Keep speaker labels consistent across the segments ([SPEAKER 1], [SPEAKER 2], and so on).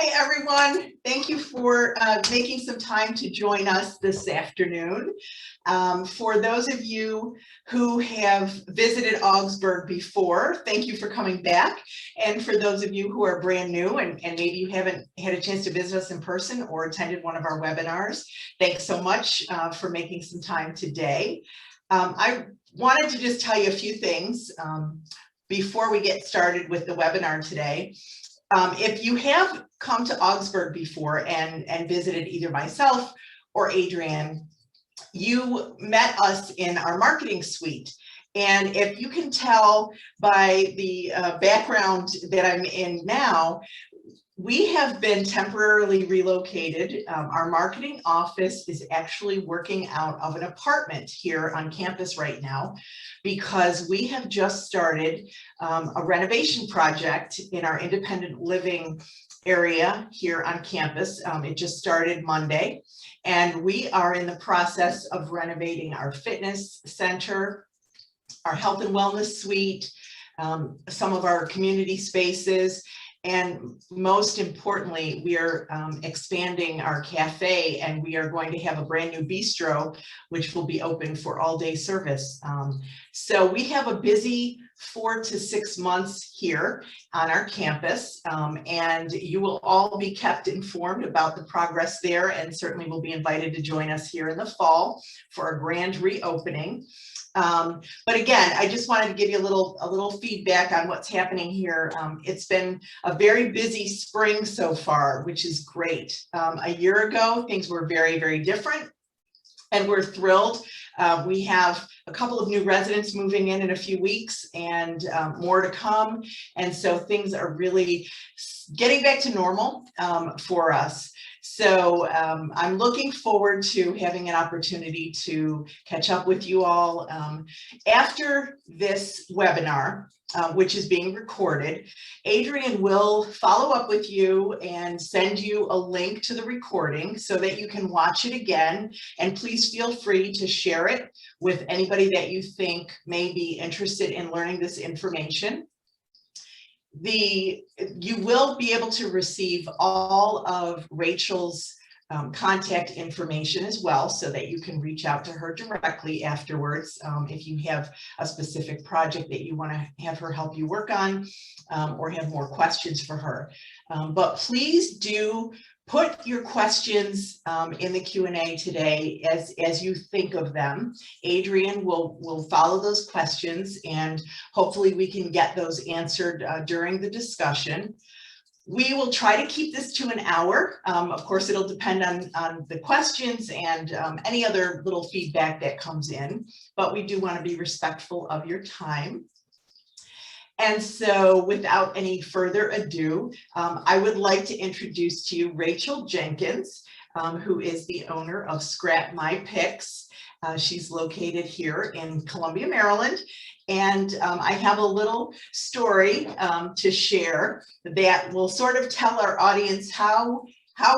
[SPEAKER 1] Hi, everyone. Thank you for making some time to join us this afternoon. For those of you who have visited Augsburg before, thank you for coming back. And for those of you who are brand new and maybe you haven't had a chance to visit us in person or attended one of our webinars, thanks so much for making some time today. I wanted to just tell you a few things before we get started with the webinar today. If you have come to Augsburg before and visited either myself or Adrienne, you met us in our marketing suite. And if you can tell by the background that I'm in now, we have been temporarily relocated. Our marketing office is actually working out of an apartment here on campus right now because we have just started a renovation project in our independent living area here on campus. It just started Monday, and we are in the process of renovating our fitness center, our health and wellness suite, some of our community spaces. And most importantly, we are expanding our cafe, and we are going to have a brand new bistro, which will be open for all day service. So we have a busy 4 to 6 months here on our campus, and you will all be kept informed about the progress there, and certainly will be invited to join us here in the fall for a grand reopening. But again, I just wanted to give you a little feedback on what's happening here. It's been a very busy spring so far, which is great. A year ago, things were very, very different, and we're thrilled. We have a couple of new residents moving in a few weeks, and more to come. And so things are really getting back to normal for us. So I'm looking forward to having an opportunity to catch up with you all. After this webinar, which is being recorded, Adrienne will follow up with you and send you a link to the recording so that you can watch it again. And please feel free to share it with anybody that you think may be interested in learning this information. You will be able to receive all of Rachel's contact information as well, so that you can reach out to her directly afterwards if you have a specific project that you want to have her help you work on, or have more questions for her. But please do put your questions in the Q&A today as you think of them. Adrienne will follow those questions, and hopefully we can get those answered during the discussion. We will try to keep this to an hour. Of course, it'll depend on the questions and any other little feedback that comes in, but we do want to be respectful of your time. And so without any further ado, I would like to introduce to you Rachel Jenkins, who is the owner of ScrapMyPix. She's located here in Columbia, Maryland. And I have a little story to share that will sort of tell our audience how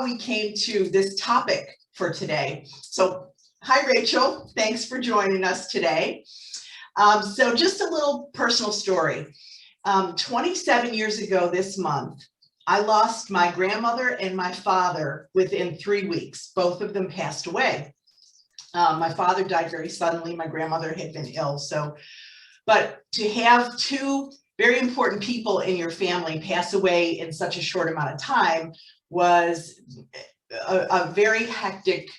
[SPEAKER 1] we came to this topic for today. So hi, Rachel. Thanks for joining us today. So just a little personal story. 27 years ago this month, I lost my grandmother and my father within 3 weeks. Both of them passed away. My father died very suddenly. My grandmother had been ill. But to have two very important people in your family pass away in such a short amount of time was a very hectic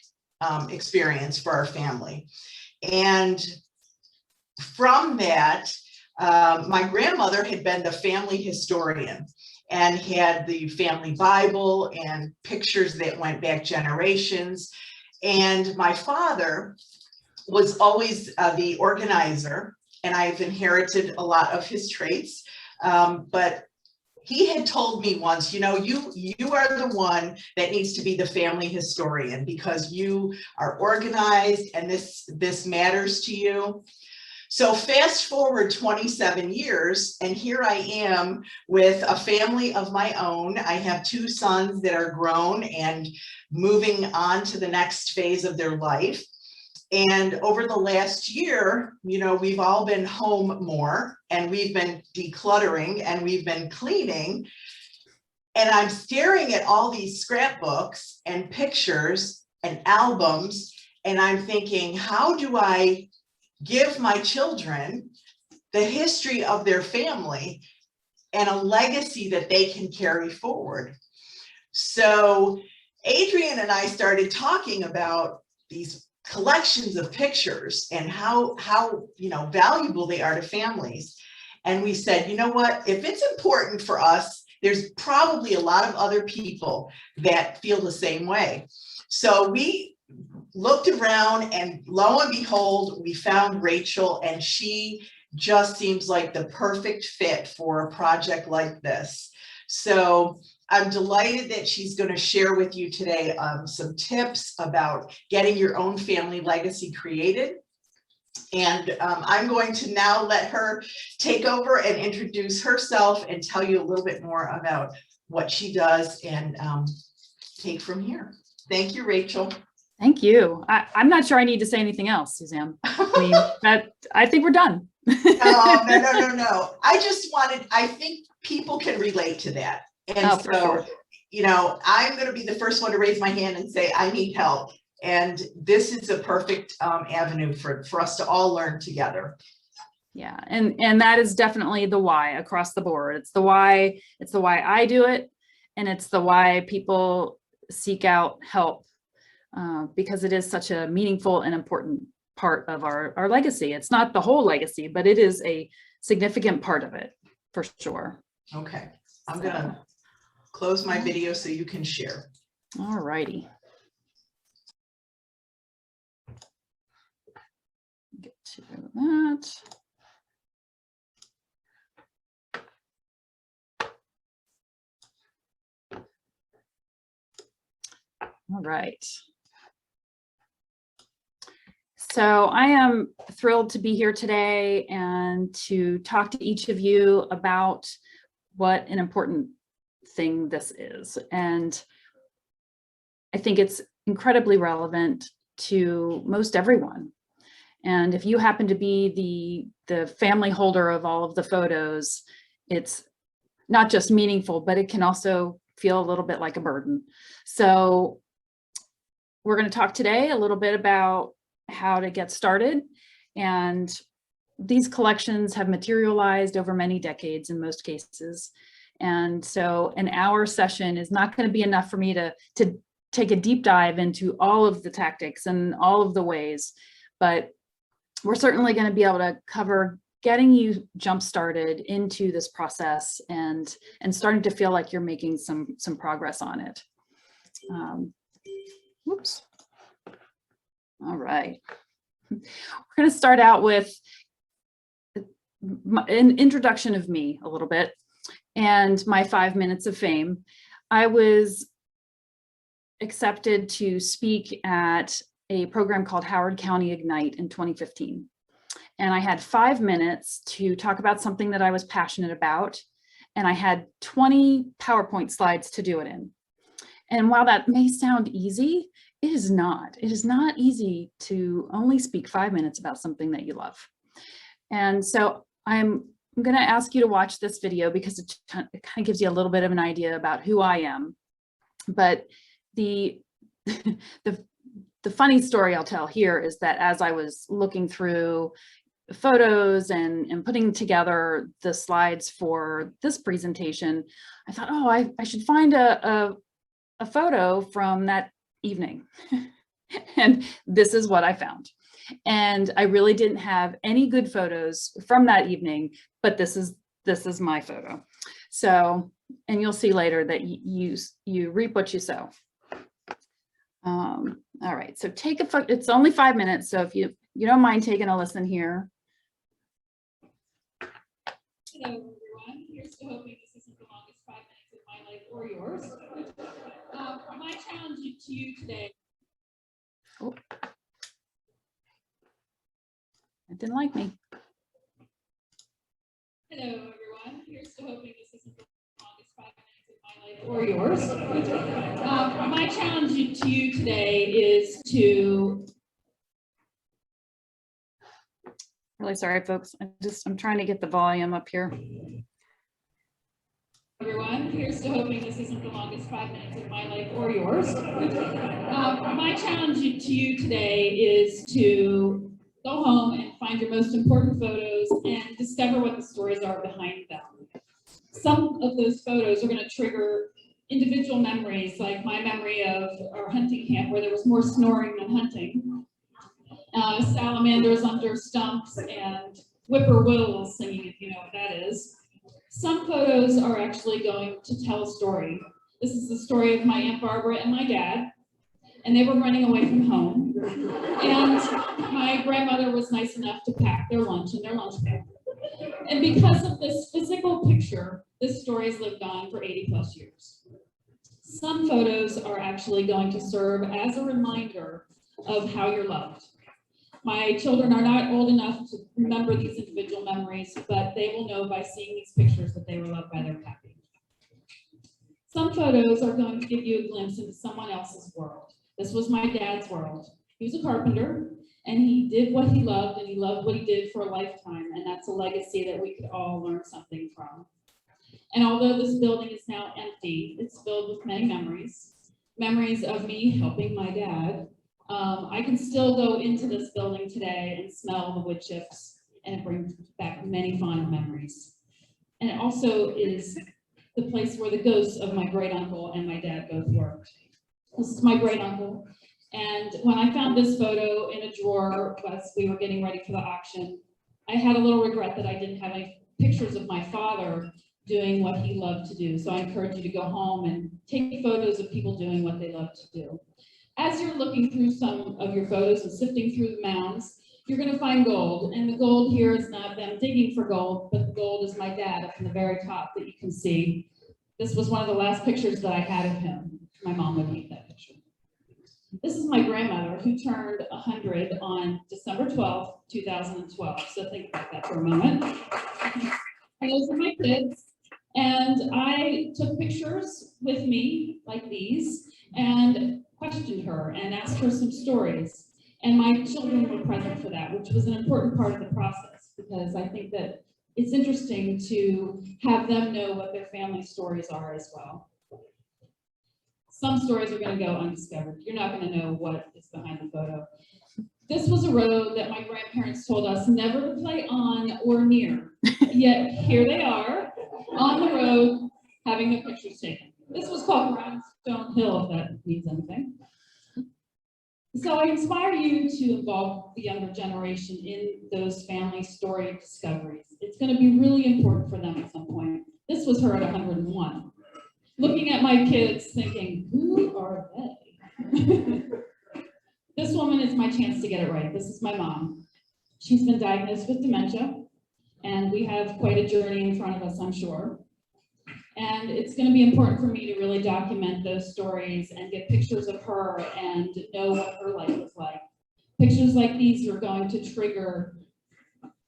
[SPEAKER 1] experience for our family. And from that, my grandmother had been the family historian and had the family Bible and pictures that went back generations. And my father was always the organizer, and I've inherited a lot of his traits. But he had told me once, you know, you are the one that needs to be the family historian because you are organized and this matters to you. So fast forward 27 years, and here I am with a family of my own. I have 2 sons that are grown and moving on to the next phase of their life. And over the last year, you know, we've all been home more, and we've been decluttering, and we've been cleaning. And I'm staring at all these scrapbooks and pictures and albums, and I'm thinking, how do I give my children the history of their family and a legacy that they can carry forward? So Adrian and I started talking about these collections of pictures and how valuable they are to families. And we said, you know what, if it's important for us, there's probably a lot of other people that feel the same way. So we looked around, and lo and behold, we found Rachel, and she just seems like the perfect fit for a project like this. So I'm delighted that she's going to share with you today some tips about getting your own family legacy created. And I'm going to now let her take over and introduce herself and tell you a little bit more about what she does, and take from here. Thank you, Rachel.
[SPEAKER 2] Thank you. I'm not sure I need to say anything else, Suzanne. I think we're done.
[SPEAKER 1] No. I think people can relate to that. And
[SPEAKER 2] for sure.
[SPEAKER 1] I'm going to be the first one to raise my hand and say, I need help. And this is a perfect avenue for us to all learn together.
[SPEAKER 2] Yeah, and that is definitely the why across the board. It's the why I do it, and it's the why people seek out help, because it is such a meaningful and important part of our legacy. It's not the whole legacy, but it is a significant part of it, for sure.
[SPEAKER 1] Okay, I'm gonna close my video so you can share.
[SPEAKER 2] All righty. Get to that. All right. So I am thrilled to be here today and to talk to each of you about what an important thing this is. And I think it's incredibly relevant to most everyone. And if you happen to be the family holder of all of the photos, it's not just meaningful, but it can also feel a little bit like a burden. So we're going to talk today a little bit about how to get started. And these collections have materialized over many decades in most cases. And so an hour session is not going to be enough for me to take a deep dive into all of the tactics and all of the ways, but we're certainly going to be able to cover getting you jump started into this process and starting to feel like you're making some progress on it. Whoops. All right. We're going to start out with an introduction of me a little bit and my 5 minutes of fame. I was accepted to speak at a program called Howard County Ignite in 2015. And I had 5 minutes to talk about something that I was passionate about. And I had 20 PowerPoint slides to do it in. And while that may sound easy, it is not. It is not easy to only speak 5 minutes about something that you love. And so I'm going to ask you to watch this video because it kind of gives you a little bit of an idea about who I am. But the funny story I'll tell here is that as I was looking through photos and putting together the slides for this presentation, I thought, oh, I should find a photo from that evening. And this is what I found. And I really didn't have any good photos from that evening, but this is my photo. So, and you'll see later that you reap what you sow. All right, so take a photo. It's only 5 minutes, so if you don't mind taking a listen here.
[SPEAKER 3] Hello everyone, here's to hoping this isn't the longest 5 minutes of my life or yours. My challenge to you today.
[SPEAKER 2] Oh, it didn't like me.
[SPEAKER 3] Hello everyone, here's to hoping this isn't the longest 5 minutes of my life or yours. My challenge to you today is to.
[SPEAKER 2] Really sorry, folks. I'm trying to get the volume up here.
[SPEAKER 3] Everyone, here's to hoping this isn't the longest 5 minutes of my life or yours. My challenge to you today is to go home and find your most important photos and discover what the stories are behind them. Some of those photos are going to trigger individual memories, like my memory of our hunting camp where there was more snoring than hunting. Salamanders under stumps and whippoorwills singing, if you know what that is. Some photos are actually going to tell a story. This is the story of my Aunt Barbara and my dad, and they were running away from home. And my grandmother was nice enough to pack their lunch in their lunch bag. And because of this physical picture, this story has lived on for 80 plus years. Some photos are actually going to serve as a reminder of how you're loved. My children are not old enough to remember these individual memories, but they will know by seeing these pictures that they were loved by their pappy. Some photos are going to give you a glimpse into someone else's world. This was my dad's world. He was a carpenter, and he did what he loved, and he loved what he did for a lifetime, and that's a legacy that we could all learn something from. And although this building is now empty, it's filled with many memories. Memories of me helping my dad. I can still go into this building today and smell the wood chips, and it brings back many fond memories. And it also is the place where the ghosts of my great uncle and my dad both worked. This is my great uncle. And when I found this photo in a drawer as we were getting ready for the auction, I had a little regret that I didn't have any pictures of my father doing what he loved to do. So I encourage you to go home and take photos of people doing what they love to do. As you're looking through some of your photos and sifting through the mounds, you're going to find gold. And the gold here is not them digging for gold, but the gold is my dad up in the very top that you can see. This was one of the last pictures that I had of him. My mom would hate that picture. This is my grandmother who turned 100 on December 12th, 2012. So think about that for a moment. And those are my kids. And I took pictures with me like these and questioned her and asked her some stories. And my children were present for that, which was an important part of the process, because I think that it's interesting to have them know what their family stories are as well. Some stories are going to go undiscovered. You're not going to know what is behind the photo. This was a road that my grandparents told us never to play on or near. Yet here they are on the road having their pictures taken. This was called Grindstone Hill, if that means anything. So I inspire you to involve the younger generation in those family story discoveries. It's going to be really important for them at some point. This was her at 101. Looking at my kids thinking, who are they? This woman is my chance to get it right. This is my mom. She's been diagnosed with dementia, and we have quite a journey in front of us, I'm sure. And it's going to be important for me to really document those stories and get pictures of her and know what her life was like. Pictures like these are going to trigger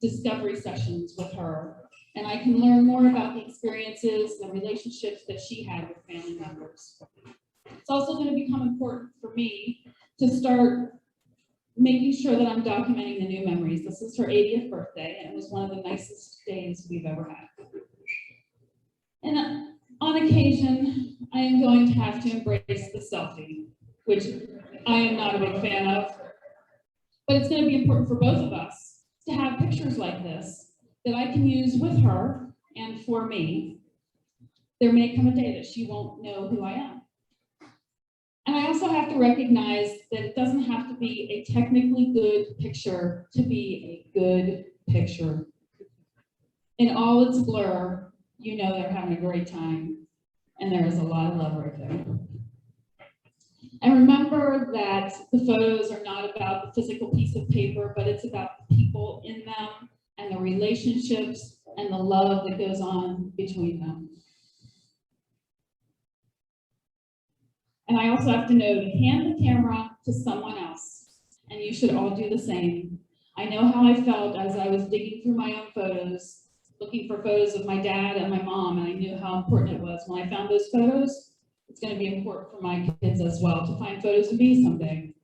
[SPEAKER 3] discovery sessions with her. And I can learn more about the experiences and the relationships that she had with family members. It's also going to become important for me to start making sure that I'm documenting the new memories. This is her 80th birthday, and it was one of the nicest days we've ever had. And on occasion, I am going to have to embrace the selfie, which I am not a big fan of. But it's going to be important for both of us to have pictures like this that I can use with her and for me. There may come a day that she won't know who I am. And I also have to recognize that it doesn't have to be a technically good picture to be a good picture. In all its blur, you know they're having a great time, and there is a lot of love right there. And remember that the photos are not about the physical piece of paper, but it's about the people in them and the relationships and the love that goes on between them. And I also have to know to hand the camera to someone else, and you should all do the same. I know how I felt as I was digging through my own photos, looking for photos of my dad and my mom, and I knew how important it was. When I found those photos, it's going to be important for my kids as well to find photos of me someday.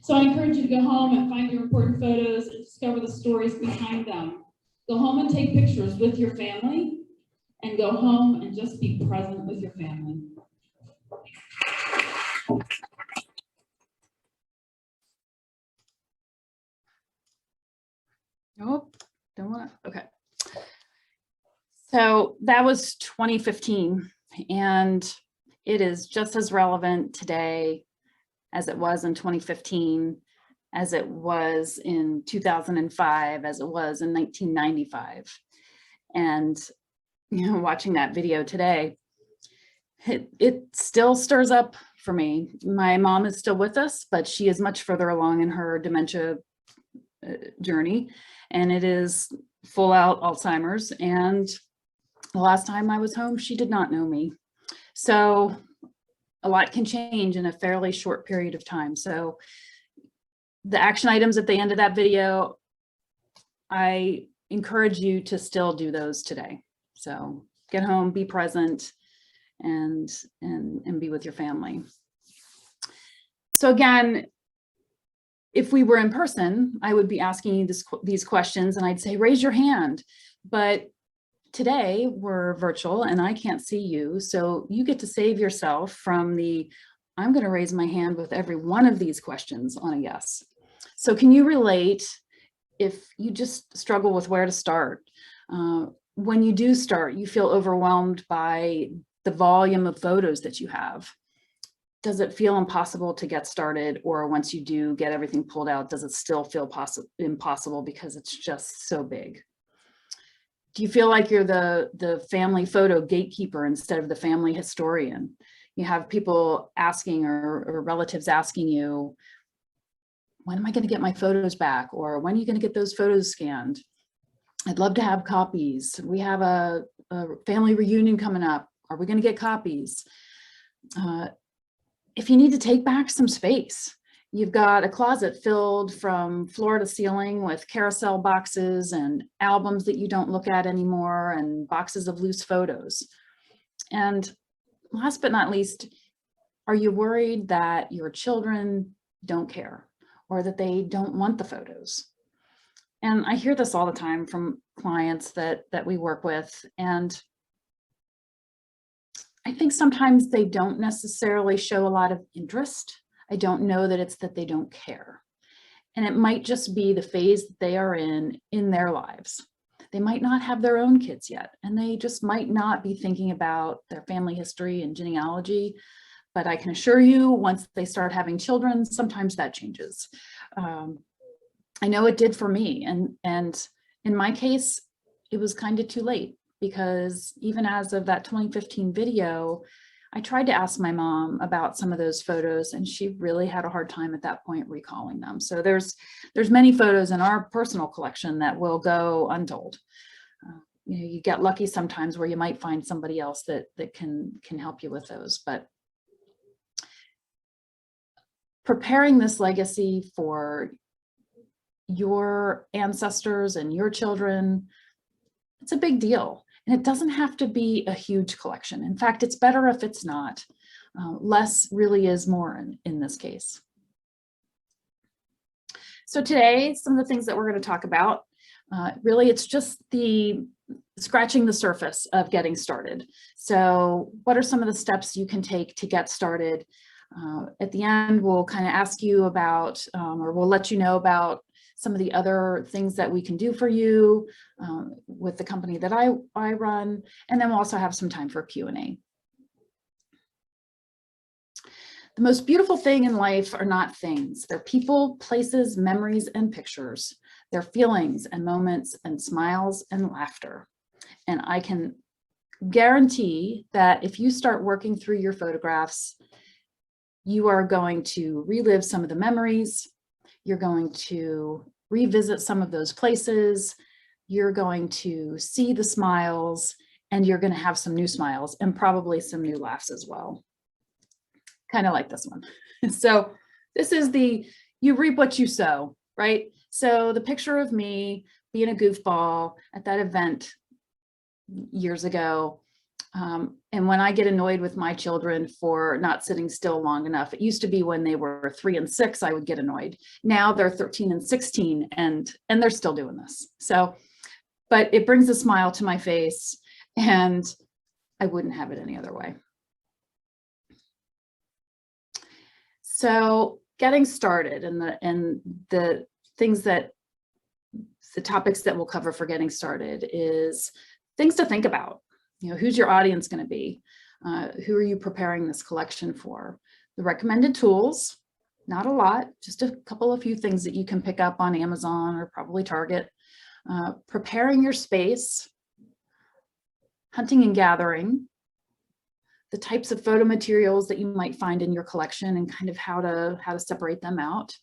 [SPEAKER 3] So I encourage you to go home and find your important photos and discover the stories behind them. Go home and take pictures with your family and go home and just be present with your family.
[SPEAKER 2] Nope, don't want to, okay. So that was 2015, and it is just as relevant today as it was in 2015, as it was in 2005, as it was in 1995. And, you know, watching that video today, it still stirs up for me. My mom is still with us, but she is much further along in her dementia journey, and it is full out Alzheimer's. And the last time I was home, she did not know me. So a lot can change in a fairly short period of time. So the action items at the end of that video, I encourage you to still do those today. So get home, be present, and be with your family. So again, if we were in person, I would be asking you these questions, and I'd say, raise your hand. But today we're virtual and I can't see you. So you get to save yourself from the, I'm going to raise my hand with every one of these questions on a yes. So can you relate if you just struggle with where to start? When you do start, you feel overwhelmed by the volume of photos that you have. Does it feel impossible to get started? Or once you do get everything pulled out, does it still feel impossible because it's just so big? Do you feel like you're the family photo gatekeeper instead of the family historian? You have people asking or relatives asking you, when am I going to get my photos back? Or when are you going to get those photos scanned? I'd love to have copies. We have a family reunion coming up. Are we going to get copies? If you need to take back some space, you've got a closet filled from floor to ceiling with carousel boxes and albums that you don't look at anymore and boxes of loose photos. And last but not least, are you worried that your children don't care or that they don't want the photos? And I hear this all the time from clients that we work with. And I think sometimes they don't necessarily show a lot of interest. I don't know that it's that they don't care. And it might just be the phase that they are in their lives. They might not have their own kids yet, and they just might not be thinking about their family history and genealogy. But I can assure you, once they start having children, sometimes that changes. I know it did for me. And in my case, it was kind of too late, because even as of that 2015 video, I tried to ask my mom about some of those photos, and she really had a hard time at that point recalling them. So there's many photos in our personal collection that will go untold. You know, you get lucky sometimes where you might find somebody else that can help you with those. But preparing this legacy for your ancestors and your children, it's a big deal. And it doesn't have to be a huge collection. In fact, it's better if it's not. Less really is more in this case. So today, some of the things that we're going to talk about, really it's just scratching the surface of getting started. So what are some of the steps you can take to get started? At the end, we'll kind of ask you about, or we'll let you know about some of the other things that we can do for you with the company that I run. And then we'll also have some time for Q&A. The most beautiful thing in life are not things. They're people, places, memories, and pictures. They're feelings and moments and smiles and laughter. And I can guarantee that if you start working through your photographs, you are going to relive some of the memories. You're going to revisit some of those places. You're going to see the smiles, and you're going to have some new smiles and probably some new laughs as well. Kind of like this one. So this is you reap what you sow, right? So the picture of me being a goofball at that event years ago. And when I get annoyed with my children for not sitting still long enough, it used to be when they were 3 and 6, I would get annoyed. Now they're 13 and 16 and they're still doing this. So, but it brings a smile to my face. and I wouldn't have it any other way. So getting started, and the things that the topics that we'll cover for getting started is things to think about. You know, who's your audience going to be? Who are you preparing this collection for? The recommended tools, not a lot, just a few things that you can pick up on Amazon or probably Target. Preparing your space, hunting and gathering, the types of photo materials that you might find in your collection and kind of how to separate them out.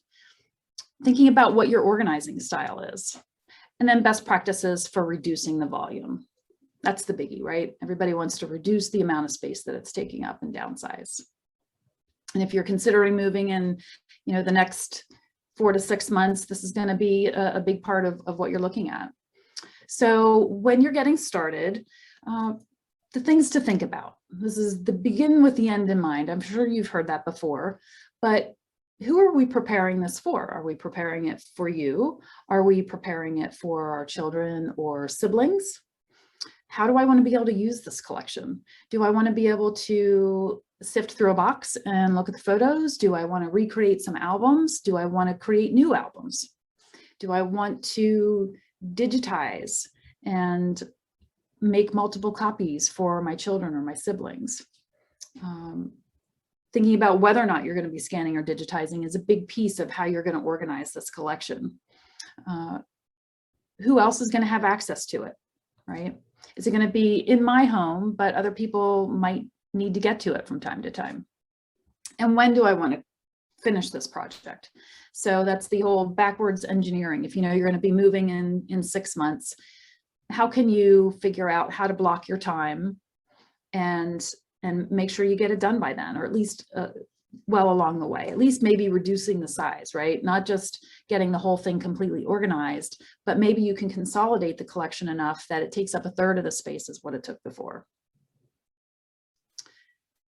[SPEAKER 2] Thinking about what your organizing style is, and then best practices for reducing the volume. That's the biggie, right? Everybody wants to reduce the amount of space that it's taking up and downsize. And if you're considering moving in, you know, the next 4 to 6 months, this is going to be a big part of what you're looking at. So when you're getting started, the things to think about. This is the begin with the end in mind. I'm sure you've heard that before, but who are we preparing this for? Are we preparing it for you? Are we preparing it for our children or siblings? How do I want to be able to use this collection? Do I want to be able to sift through a box and look at the photos? Do I want to recreate some albums? Do I want to create new albums? Do I want to digitize and make multiple copies for my children or my siblings? Thinking about whether or not you're going to be scanning or digitizing is a big piece of how you're going to organize this collection. Who else is going to have access to it, right? Is it going to be in my home, but other people might need to get to it from time to time? And when do I want to finish this project? So that's the whole backwards engineering. If you know you're going to be moving in 6 months, how can you figure out how to block your time and make sure you get it done by then, or at least well along the way, at least maybe reducing the size, right? Not just getting the whole thing completely organized, but maybe you can consolidate the collection enough that it takes up 1/3 of the space as what it took before.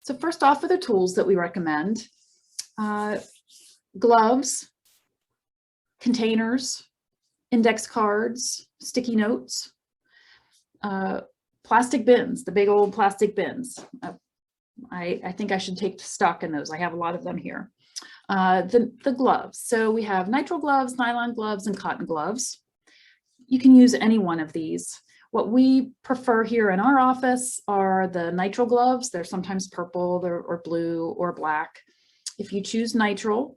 [SPEAKER 2] So first off, are the tools that we recommend. Gloves, containers, index cards, sticky notes, plastic bins, the big old plastic bins. I think I should take stock in those. I have a lot of them here. The gloves. So we have nitrile gloves, nylon gloves, and cotton gloves. You can use any one of these. What we prefer here in our office are the nitrile gloves. They're sometimes purple or blue or black. If you choose nitrile,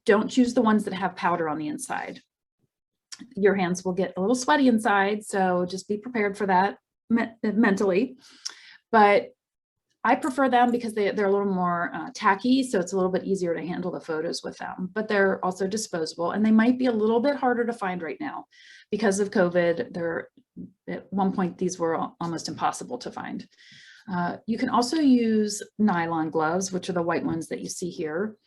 [SPEAKER 2] don't choose the ones that have powder on the inside. Your hands will get a little sweaty inside, so just be prepared for that mentally. But I prefer them because they're a little more tacky, so it's a little bit easier to handle the photos with them, but they're also disposable, and they might be a little bit harder to find right now because of COVID. At one point, these were almost impossible to find. You can also use nylon gloves, which are the white ones that you see here.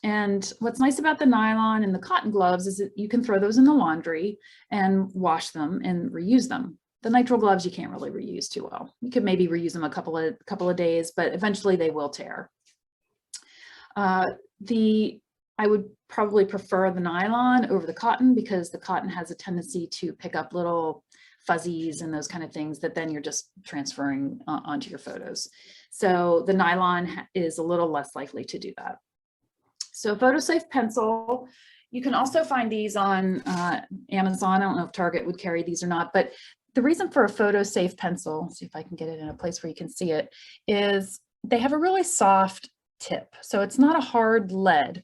[SPEAKER 2] And what's nice about the nylon and the cotton gloves is that you can throw those in the laundry and wash them and reuse them. The nitrile gloves you can't really reuse too well. You could maybe reuse them a couple of days, but eventually they will tear. I would probably prefer the nylon over the cotton because the cotton has a tendency to pick up little fuzzies and those kind of things that then you're just transferring onto your photos. So the nylon is a little less likely to do that. So PhotoSafe pencil, you can also find these on Amazon. I don't know if Target would carry these or not, but the reason for a PhotoSafe pencil, let's see if I can get it in a place where you can see it, is they have a really soft tip. So it's not a hard lead.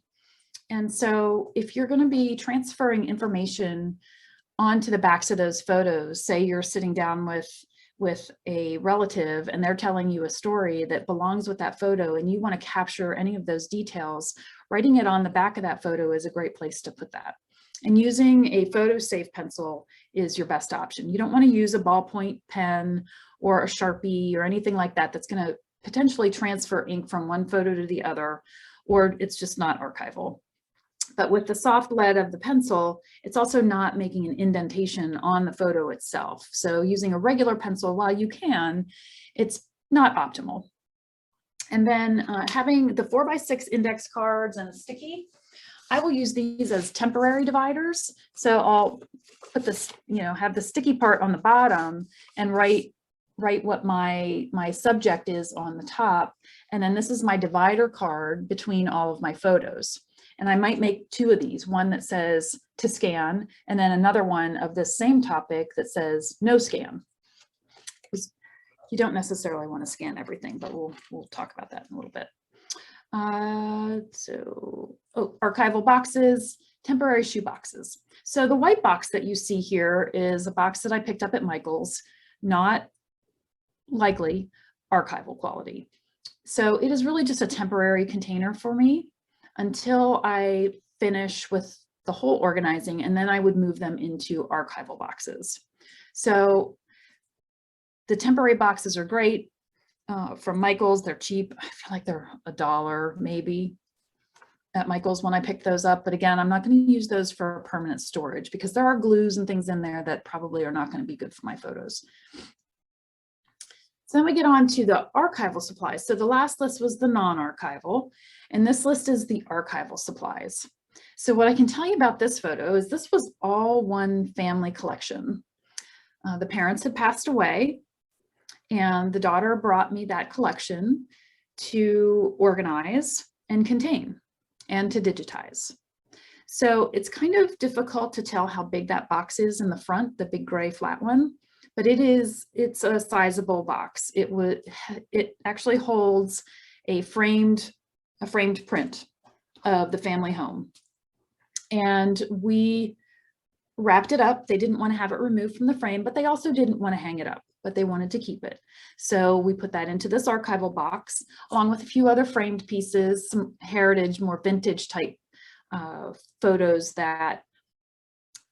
[SPEAKER 2] And so if you're going to be transferring information onto the backs of those photos, say you're sitting down with a relative and they're telling you a story that belongs with that photo and you want to capture any of those details, writing it on the back of that photo is a great place to put that. And using a PhotoSafe pencil is your best option. You don't want to use a ballpoint pen or a Sharpie or anything like that that's going to potentially transfer ink from one photo to the other, or it's just not archival. But with the soft lead of the pencil, it's also not making an indentation on the photo itself. So using a regular pencil, while you can, it's not optimal. And then having the 4x6 index cards and a sticky, I will use these as temporary dividers. So I'll put this, have the sticky part on the bottom and write write what my subject is on the top. And then this is my divider card between all of my photos. And I might make two of these, one that says to scan, and then another one of the same topic that says no scan. You don't necessarily want to scan everything, but we'll talk about that in a little bit. Archival boxes, temporary shoe boxes. So the white box that you see here is a box that I picked up at Michael's, not likely archival quality. So it is really just a temporary container for me until I finish with the whole organizing, and then I would move them into archival boxes. So the temporary boxes are great. From Michael's, they're cheap. I feel like they're $1 maybe at Michael's when I picked those up. But again, I'm not going to use those for permanent storage because there are glues and things in there that probably are not going to be good for my photos. So then we get on to the archival supplies. So the last list was the non-archival, and this list is the archival supplies. So what I can tell you about this photo is this was all one family collection. The parents had passed away, and the daughter brought me that collection to organize and contain and to digitize. So it's kind of difficult to tell how big that box is in the front, the big gray flat one, but it's a sizable box. It actually holds a framed print of the family home. And we wrapped it up. They didn't want to have it removed from the frame, but they also didn't want to hang it up, but they wanted to keep it. So we put that into this archival box, along with a few other framed pieces, some heritage, more vintage type photos that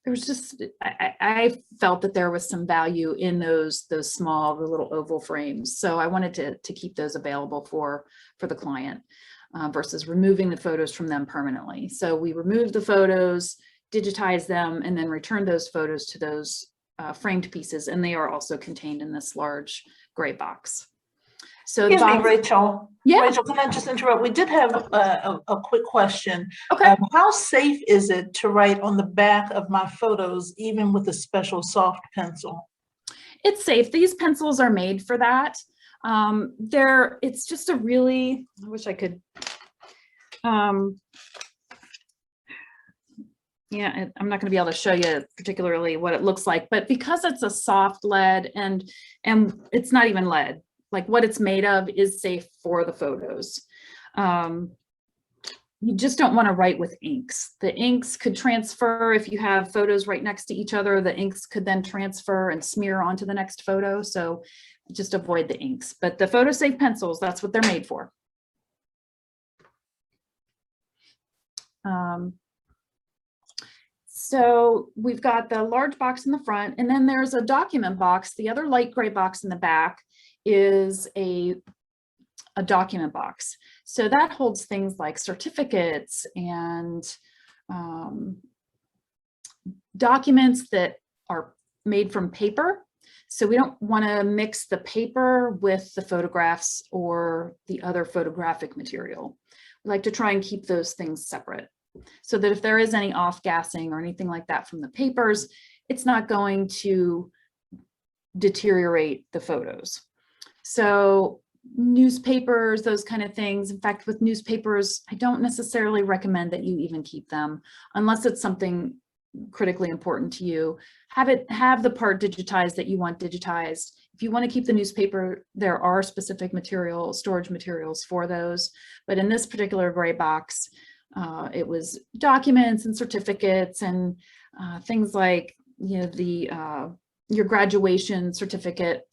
[SPEAKER 2] there was just, I felt that there was some value in those small, the little oval frames. So I wanted to keep those available for the client versus removing the photos from them permanently. So we removed the photos, digitize them, and then return those photos to those framed pieces, and they are also contained in this large gray box. So
[SPEAKER 4] excuse me, Rachel.
[SPEAKER 2] Yeah.
[SPEAKER 4] Rachel, can I just interrupt? We did have a quick question.
[SPEAKER 2] Okay.
[SPEAKER 4] How safe is it to write on the back of my photos, even with a special soft pencil?
[SPEAKER 2] It's safe. These pencils are made for that. It's just a really, I wish I could, yeah, I'm not going to be able to show you particularly what it looks like, but because it's a soft lead and it's not even lead, like what it's made of is safe for the photos. You just don't want to write with inks. The inks could transfer if you have photos right next to each other. The inks could then transfer and smear onto the next photo. So just avoid the inks. But the photo-safe pencils, that's what they're made for. So we've got the large box in the front, and then there's a document box. The other light gray box in the back is a document box. So that holds things like certificates and documents that are made from paper. So we don't want to mix the paper with the photographs or the other photographic material. We like to try and keep those things separate so that if there is any off-gassing or anything like that from the papers, it's not going to deteriorate the photos. So newspapers, those kind of things. In fact, with newspapers, I don't necessarily recommend that you even keep them unless it's something critically important to you. Have the part digitized that you want digitized. If you want to keep the newspaper, there are specific storage materials for those. But in this particular gray box, it was documents and certificates and things like, you know, your graduation certificate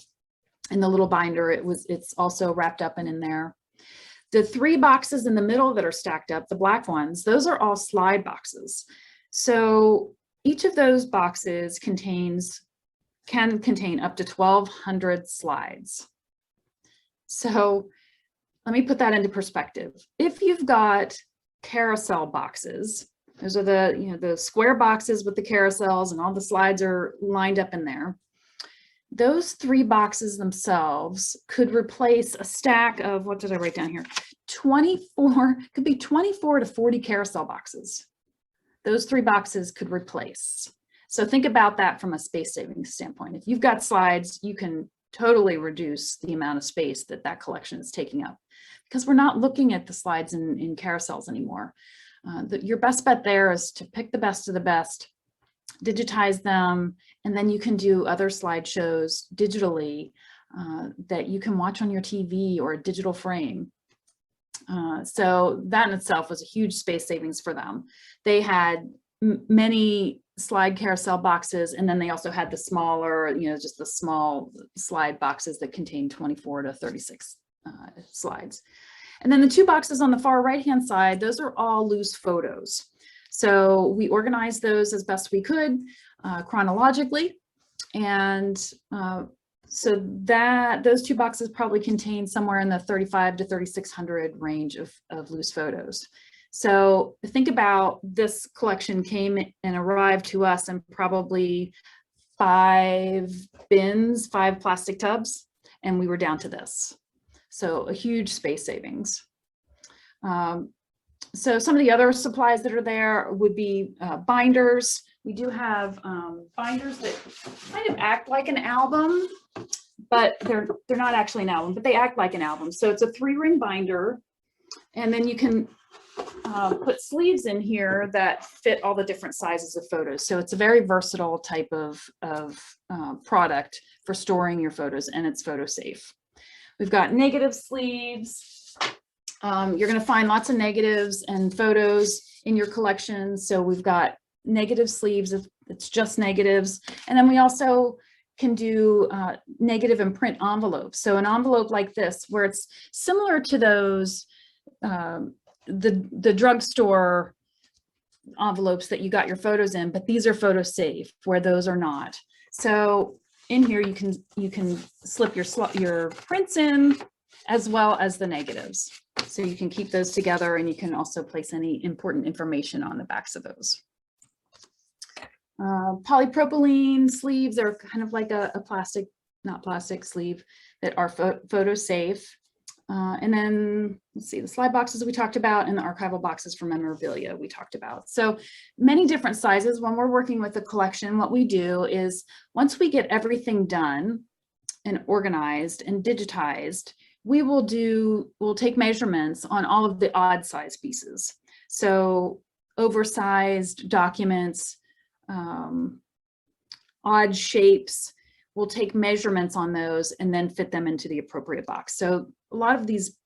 [SPEAKER 2] in the little binder. It's also wrapped up and in there. The three boxes in the middle that are stacked up, the black ones, those are all slide boxes. So each of those boxes can contain up to 1,200 slides. So let me put that into perspective. If you've got carousel boxes, those are the square boxes with the carousels and all the slides are lined up in there. Those three boxes themselves could replace a stack of, what did I write down here? 24, could be 24 to 40 carousel boxes. Those three boxes could replace. So think about that from a space saving standpoint. If you've got slides, you can totally reduce the amount of space that that collection is taking up, because we're not looking at the slides in carousels anymore. Your best bet there is to pick the best of the best, digitize them, and then you can do other slideshows digitally that you can watch on your TV or a digital frame. So that in itself was a huge space savings for them. They had many slide carousel boxes, and then they also had the smaller, just the small slide boxes that contain 24 to 36 slides. And then the two boxes on the far right-hand side, those are all loose photos. So we organized those as best we could chronologically. And so those two boxes probably contain somewhere in the 35 to 3,600 range of loose photos. So think about this collection came and arrived to us in probably 5 bins, 5 plastic tubs, and we were down to this. So a huge space savings. So some of the other supplies that are there would be binders. We do have binders that kind of act like an album, but they're not actually an album, but they act like an album. So it's a 3-ring binder, and then you can put sleeves in here that fit all the different sizes of photos. So it's a very versatile type of product for storing your photos, and it's photo safe. We've got negative sleeves. You're going to find lots of negatives and photos in your collection. So we've got negative sleeves if it's just negatives. And then we also can do negative and print envelopes. So an envelope like this, where it's similar to those, the drugstore envelopes that you got your photos in, but these are photo safe, where those are not. So in here, you can slip your prints in as well as the negatives. So you can keep those together, and you can also place any important information on the backs of those. Polypropylene sleeves are kind of like a plastic, not plastic sleeve that are photo safe. And then let's see, the slide boxes we talked about, and the archival boxes for memorabilia we talked about. So many different sizes. When we're working with a collection, what we do is once we get everything done and organized and digitized, we'll take measurements on all of the odd size pieces. So oversized documents, odd shapes, we'll take measurements on those and then fit them into the appropriate box. So a lot of these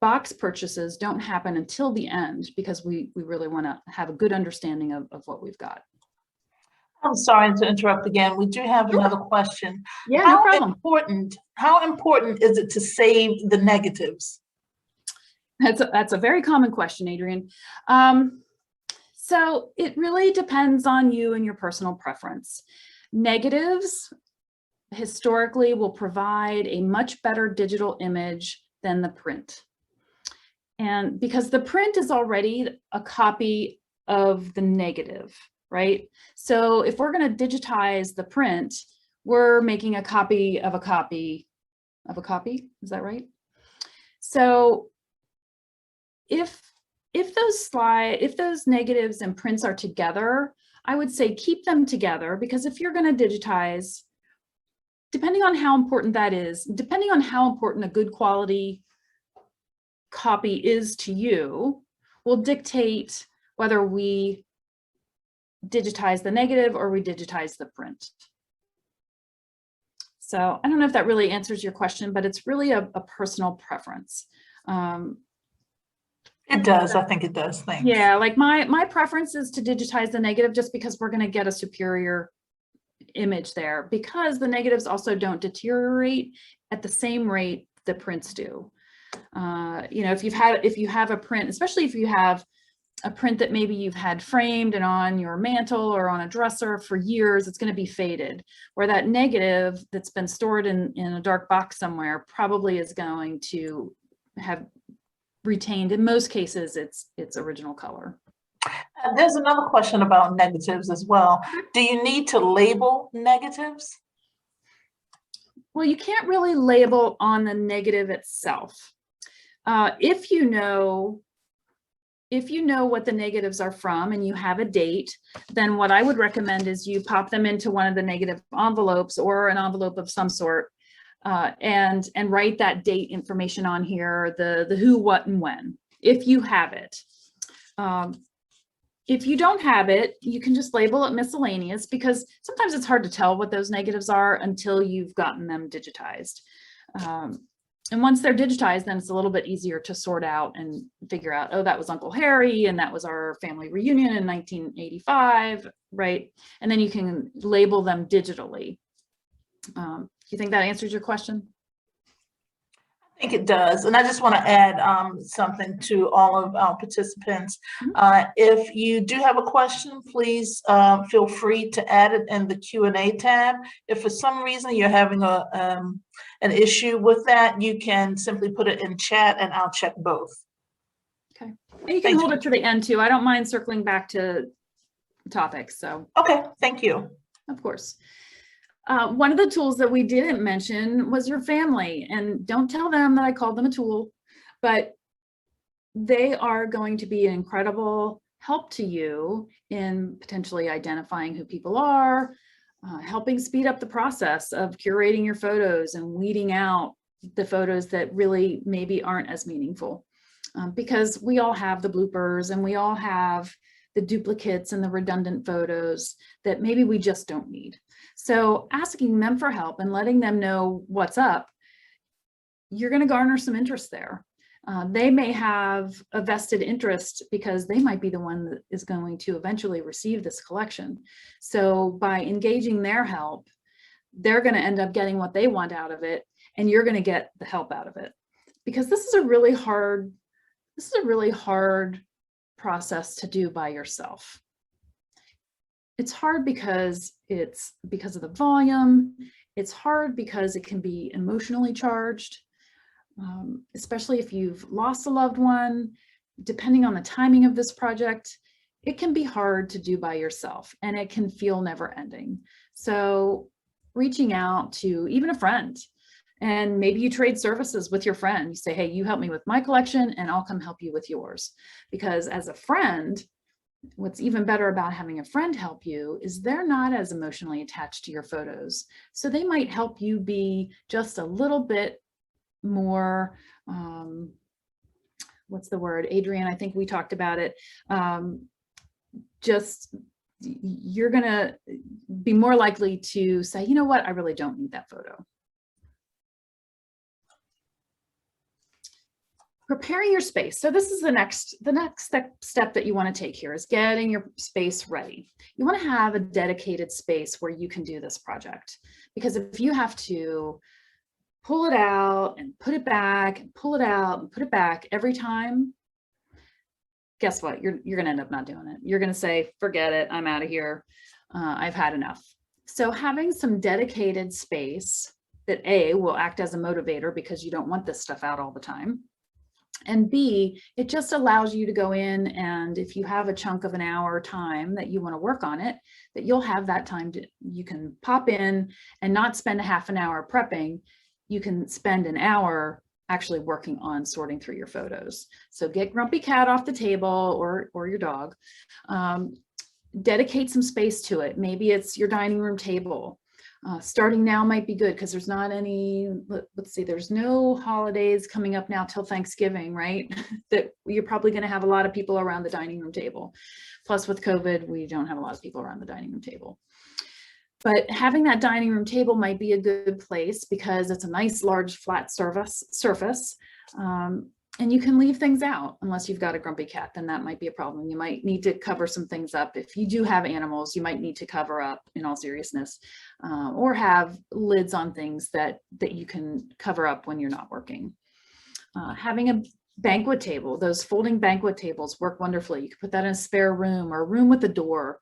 [SPEAKER 2] box purchases don't happen until the end, because we really want to have a good understanding of what we've got.
[SPEAKER 4] I'm sorry to interrupt again. We do have another question.
[SPEAKER 2] Yeah, no problem.
[SPEAKER 4] How important is it to save the negatives?
[SPEAKER 2] That's a very common question, Adrienne. So it really depends on you and your personal preference. Negatives historically will provide a much better digital image than the print. And because the print is already a copy of the negative, right? So if we're going to digitize the print, we're making a copy of a copy of a copy. Is that right? So if those negatives and prints are together, I would say keep them together, because if you're going to digitize, depending on how important that is, depending on how important a good quality copy is to you, will dictate whether we digitize the negative or we digitize the print. So I don't know if that really answers your question, but it's really a personal preference.
[SPEAKER 4] It does. I think it does. Thanks.
[SPEAKER 2] Yeah, like my preference is to digitize the negative, just because we're going to get a superior image there, because the negatives also don't deteriorate at the same rate the prints do. If you have a print, especially if you have a print that maybe you've had framed and on your mantle or on a dresser for years, it's going to be faded, where that negative that's been stored in a dark box somewhere probably is going to have retained, in most cases, its original color.
[SPEAKER 4] And there's another question about negatives as well. Do you need to label negatives?
[SPEAKER 2] Well, you can't really label on the negative itself. If you know what the negatives are from and you have a date, then what I would recommend is you pop them into one of the negative envelopes or an envelope of some sort, and write that date information on here, the who, what, and when, if you have it. If you don't have it, you can just label it miscellaneous, because sometimes it's hard to tell what those negatives are until you've gotten them digitized. And once they're digitized, then it's a little bit easier to sort out and figure out, oh, that was Uncle Harry, and that was our family reunion in 1985, right? And then you can label them digitally. Do you think that answers your question?
[SPEAKER 4] I think it does. And I just want to add something to all of our participants. If you do have a question, please feel free to add it in the Q&A tab. If for some reason you're having an issue with that, you can simply put it in chat and I'll check both.
[SPEAKER 2] Okay. And you can hold it to the end too. I don't mind circling back to topics. So.
[SPEAKER 4] Okay, thank you.
[SPEAKER 2] Of course. One of the tools that we didn't mention was your family, and don't tell them that I called them a tool, but they are going to be an incredible help to you in potentially identifying who people are, helping speed up the process of curating your photos and weeding out the photos that really maybe aren't as meaningful, because we all have the bloopers and we all have the duplicates and the redundant photos that maybe we just don't need. So asking them for help and letting them know what's up, you're going to garner some interest there. They may have a vested interest because they might be the one that is going to eventually receive this collection. So by engaging their help, they're going to end up getting what they want out of it, and you're going to get the help out of it. Because this is a really hard process to do by yourself. It's hard because of the volume. It's hard because it can be emotionally charged, especially if you've lost a loved one. Depending on the timing of this project, it can be hard to do by yourself, and it can feel never ending. So reaching out to even a friend, and maybe you trade services with your friend. You say, hey, you help me with my collection and I'll come help you with yours. Because as a friend, what's even better about having a friend help you is they're not as emotionally attached to your photos. So they might help you be just a little bit more, what's the word? Adrienne, I think we talked about it. Just, you're gonna be more likely to say, you know what, I really don't need that photo. Preparing your space. So this is the next step that you want to take here, is getting your space ready. You want to have a dedicated space where you can do this project, because if you have to pull it out and put it back and pull it out and put it back every time, guess what? You're going to end up not doing it. You're going to say, forget it, I'm out of here. I've had enough. So having some dedicated space that A, will act as a motivator because you don't want this stuff out all the time. And B, it just allows you to go in, and if you have a chunk of an hour time that you want to work on it, that you'll have that time to, you can pop in and not spend a half an hour prepping. You can spend an hour actually working on sorting through your photos. So get Grumpy Cat off the table, or your dog. Dedicate some space to it. Maybe it's your dining room table. Starting now might be good because there's not any, let's see, there's no holidays coming up now till Thanksgiving, right? That you're probably going to have a lot of people around the dining room table. Plus with COVID, we don't have a lot of people around the dining room table. But having that dining room table might be a good place because it's a nice large flat surface. And you can leave things out unless you've got a grumpy cat, then that might be a problem. You might need to cover some things up. If you do have animals, you might need to cover up, in all seriousness, or have lids on things that you can cover up when you're not working. Having a banquet table, those folding banquet tables work wonderfully. You can put that in a spare room or a room with a door.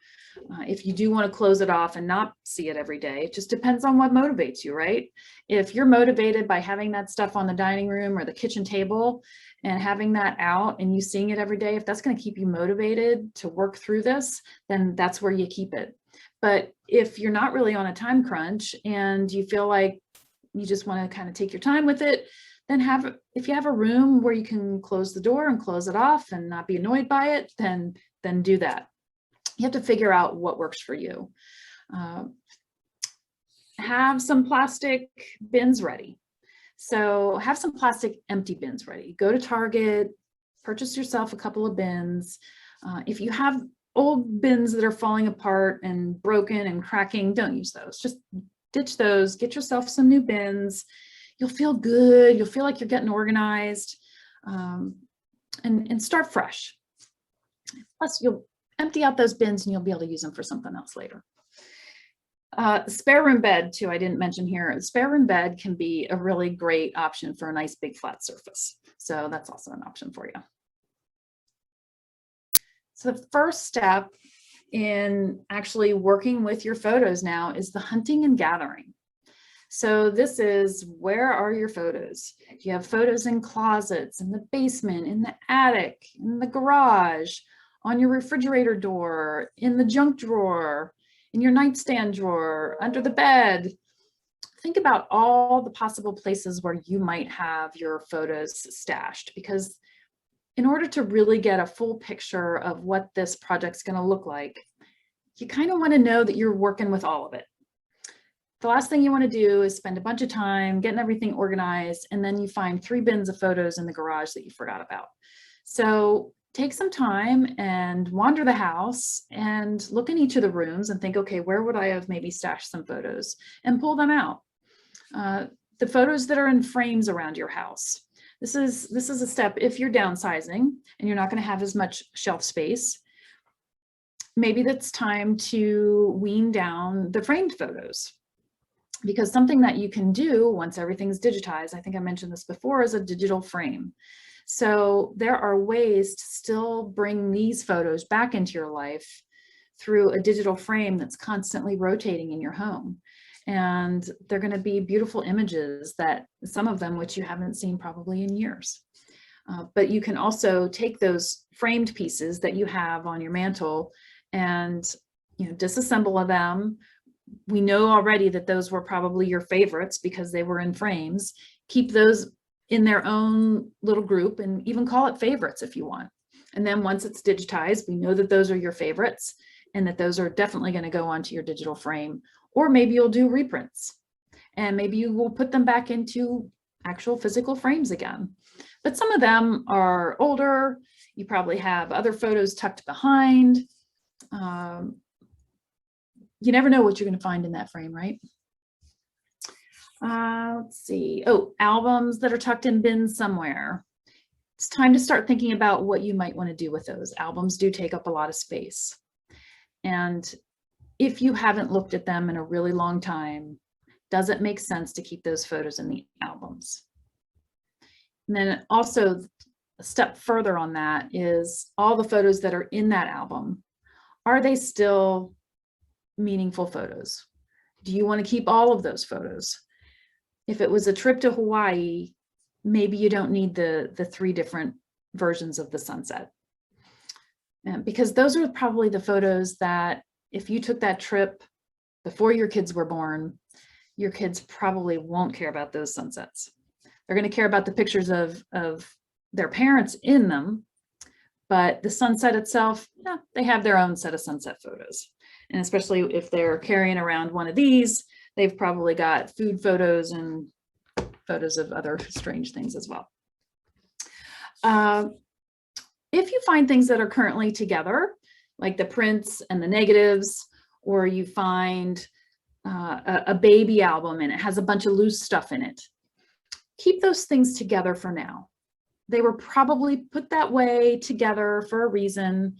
[SPEAKER 2] If you do want to close it off and not see it every day, it just depends on what motivates you, right? If you're motivated by having that stuff on the dining room or the kitchen table and having that out and you seeing it every day, if that's going to keep you motivated to work through this, then that's where you keep it. But if you're not really on a time crunch and you feel like you just want to kind of take your time with it, then if you have a room where you can close the door and close it off and not be annoyed by it, then do that. You have to figure out what works for you. have some plastic bins ready. So have some plastic empty bins ready. Go to Target, purchase yourself a couple of bins. If you have old bins that are falling apart and broken and cracking, don't use those. Just ditch those, get yourself some new bins. You'll feel good. You'll feel like you're getting organized, and start fresh. Plus, you'll empty out those bins and you'll be able to use them for something else later. Spare room bed too, I didn't mention here. The spare room bed can be a really great option for a nice big flat surface. So that's also an option for you. So the first step in actually working with your photos now is the hunting and gathering. So this is, where are your photos? Do you have photos in closets, in the basement, in the attic, in the garage, on your refrigerator door, in the junk drawer, in your nightstand drawer, under the bed? Think about all the possible places where you might have your photos stashed, because in order to really get a full picture of what this project's going to look like, you kind of want to know that you're working with all of it. The last thing you want to do is spend a bunch of time getting everything organized, and then you find 3 bins of photos in the garage that you forgot about. So take some time and wander the house and look in each of the rooms and think, okay, where would I have maybe stashed some photos, and pull them out. The photos that are in frames around your house. This is a step if you're downsizing and you're not going to have as much shelf space. Maybe that's time to wean down the framed photos, because something that you can do once everything's digitized, I think I mentioned this before, is a digital frame. So there are ways to still bring these photos back into your life through a digital frame that's constantly rotating in your home. And they're going to be beautiful images, that some of them which you haven't seen probably in years. But you can also take those framed pieces that you have on your mantle and, you know, disassemble them. We know already that those were probably your favorites because they were in frames. Keep those in their own little group and even call it favorites if you want. And then once it's digitized, we know that those are your favorites and that those are definitely going to go onto your digital frame. Or maybe you'll do reprints, and maybe you will put them back into actual physical frames again. But some of them are older. You probably have other photos tucked behind. You never know what you're going to find in that frame, right? Let's see. Oh, albums that are tucked in bins somewhere. It's time to start thinking about what you might want to do with those. Albums do take up a lot of space. And if you haven't looked at them in a really long time, does it make sense to keep those photos in the albums? And then also a step further on that is all the photos that are in that album. Are they still meaningful photos? Do you want to keep all of those photos? If it was a trip to Hawaii, maybe you don't need the 3 different versions of the sunset. Because those are probably the photos that if you took that trip before your kids were born, your kids probably won't care about those sunsets. They're going to care about the pictures of their parents in them, but the sunset itself, yeah, they have their own set of sunset photos. And especially if they're carrying around one of these, they've probably got food photos and photos of other strange things as well. If you find things that are currently together, like the prints and the negatives, or you find a baby album and it has a bunch of loose stuff in it, keep those things together for now. They were probably put that way together for a reason.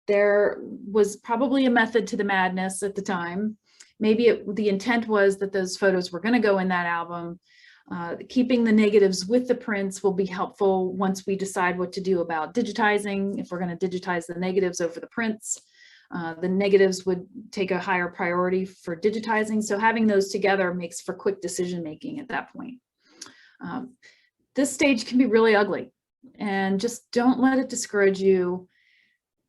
[SPEAKER 2] There was probably a method to the madness at the time. Maybe the intent was that those photos were going to go in that album. Keeping the negatives with the prints will be helpful once we decide what to do about digitizing. If we're going to digitize the negatives over the prints, the negatives would take a higher priority for digitizing. So having those together makes for quick decision making at that point. This stage can be really ugly, and just don't let it discourage you.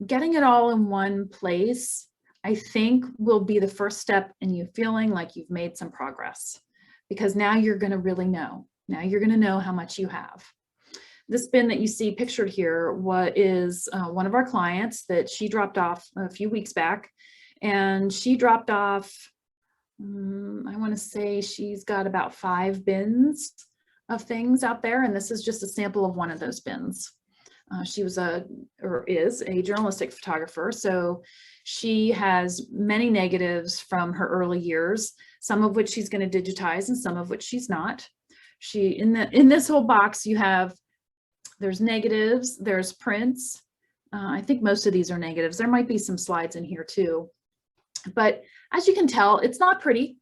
[SPEAKER 2] Getting it all in one place, I think, will be the first step in you feeling like you've made some progress. Because now you're going to really know. Now you're going to know how much you have. This bin that you see pictured here is one of our clients that she dropped off a few weeks back. And she dropped off I want to say she's got about 5 bins of things out there, and this is just a sample of one of those bins. She was is a journalistic photographer, so she has many negatives from her early years, some of which she's going to digitize and some of which she's not. In this whole box there's negatives, there's prints. I think most of these are negatives. There might be some slides in here too, but as you can tell, it's not pretty,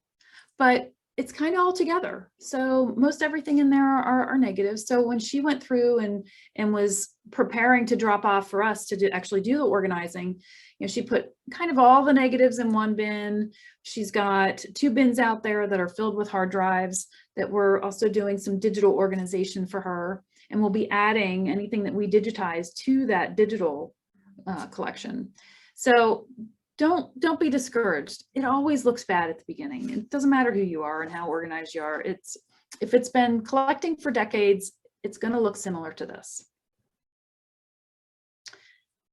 [SPEAKER 2] but it's kind of all together. So most everything in there are negatives. So when she went through and was preparing to drop off for us to actually do the organizing, she put kind of all the negatives in one bin. She's got 2 bins out there that are filled with hard drives that we're also doing some digital organization for her. And we'll be adding anything that we digitize to that digital collection. So don't be discouraged. It always looks bad at the beginning. It doesn't matter who you are and how organized you are. If it's been collecting for decades, it's going to look similar to this.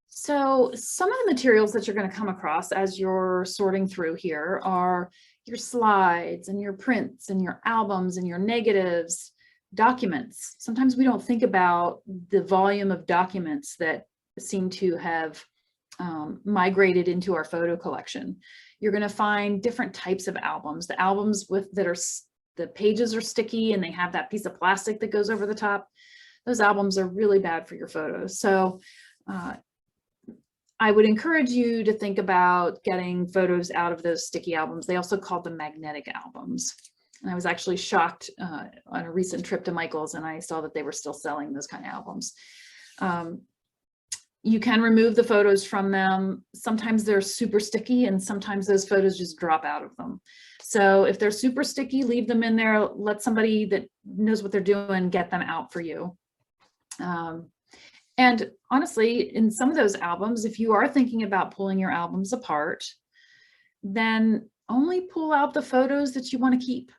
[SPEAKER 2] So some of the materials that you're going to come across as you're sorting through here are your slides and your prints and your albums and your negatives, documents. Sometimes we don't think about the volume of documents that seem to have migrated into our photo collection. You're going to find different types of albums. The albums the pages are sticky and they have that piece of plastic that goes over the top. Those albums are really bad for your photos. So I would encourage you to think about getting photos out of those sticky albums. They also call them magnetic albums. And I was actually shocked on a recent trip to Michael's, and I saw that they were still selling those kind of albums. You can remove the photos from them. Sometimes they're super sticky and sometimes those photos just drop out of them. So if they're super sticky, leave them in there. Let somebody that knows what they're doing get them out for you. And honestly, in some of those albums, if you are thinking about pulling your albums apart, then only pull out the photos that you want to keep.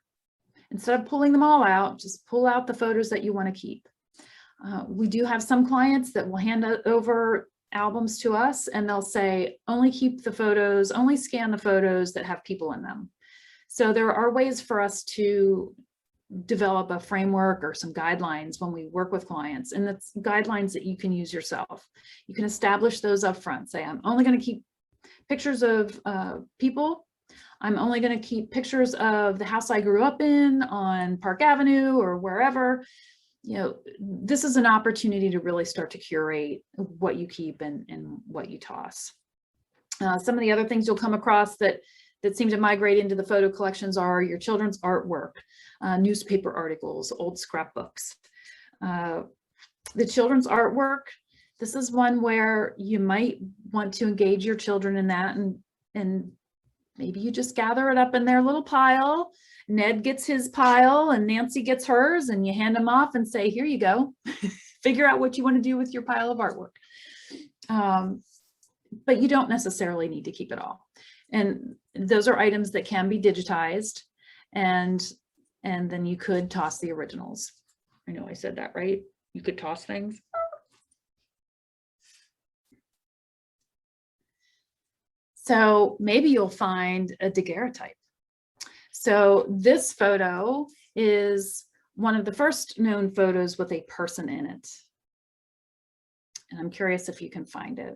[SPEAKER 2] Instead of pulling them all out, just pull out the photos that you want to keep. We do have some clients that will hand over albums to us and they'll say, only keep the photos, only scan the photos that have people in them. So there are ways for us to develop a framework or some guidelines when we work with clients, and that's guidelines that you can use yourself. You can establish those up front. Say, I'm only going to keep pictures of people. I'm only going to keep pictures of the house I grew up in on Park Avenue or wherever. This is an opportunity to really start to curate what you keep and what you toss. Some of the other things you'll come across that seem to migrate into the photo collections are your children's artwork, newspaper articles, old scrapbooks. The children's artwork, this is one where you might want to engage your children in that, and maybe you just gather it up in their little pile. Ned gets his pile and Nancy gets hers, and you hand them off and say, here you go. Figure out what you want to do with your pile of artwork. But you don't necessarily need to keep it all. And those are items that can be digitized, and then you could toss the originals. I know I said that, right? You could toss things. So maybe you'll find a daguerreotype. So this photo is one of the first known photos with a person in it. And I'm curious if you can find it.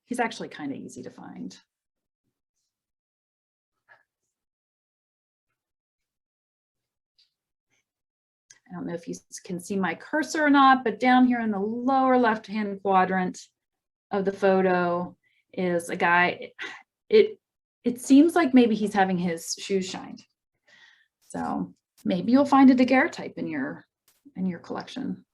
[SPEAKER 2] He's actually kind of easy to find. I don't know if you can see my cursor or not, but down here in the lower left-hand quadrant of the photo is a guy. It seems like maybe he's having his shoes shined. So maybe you'll find a daguerreotype in your collection.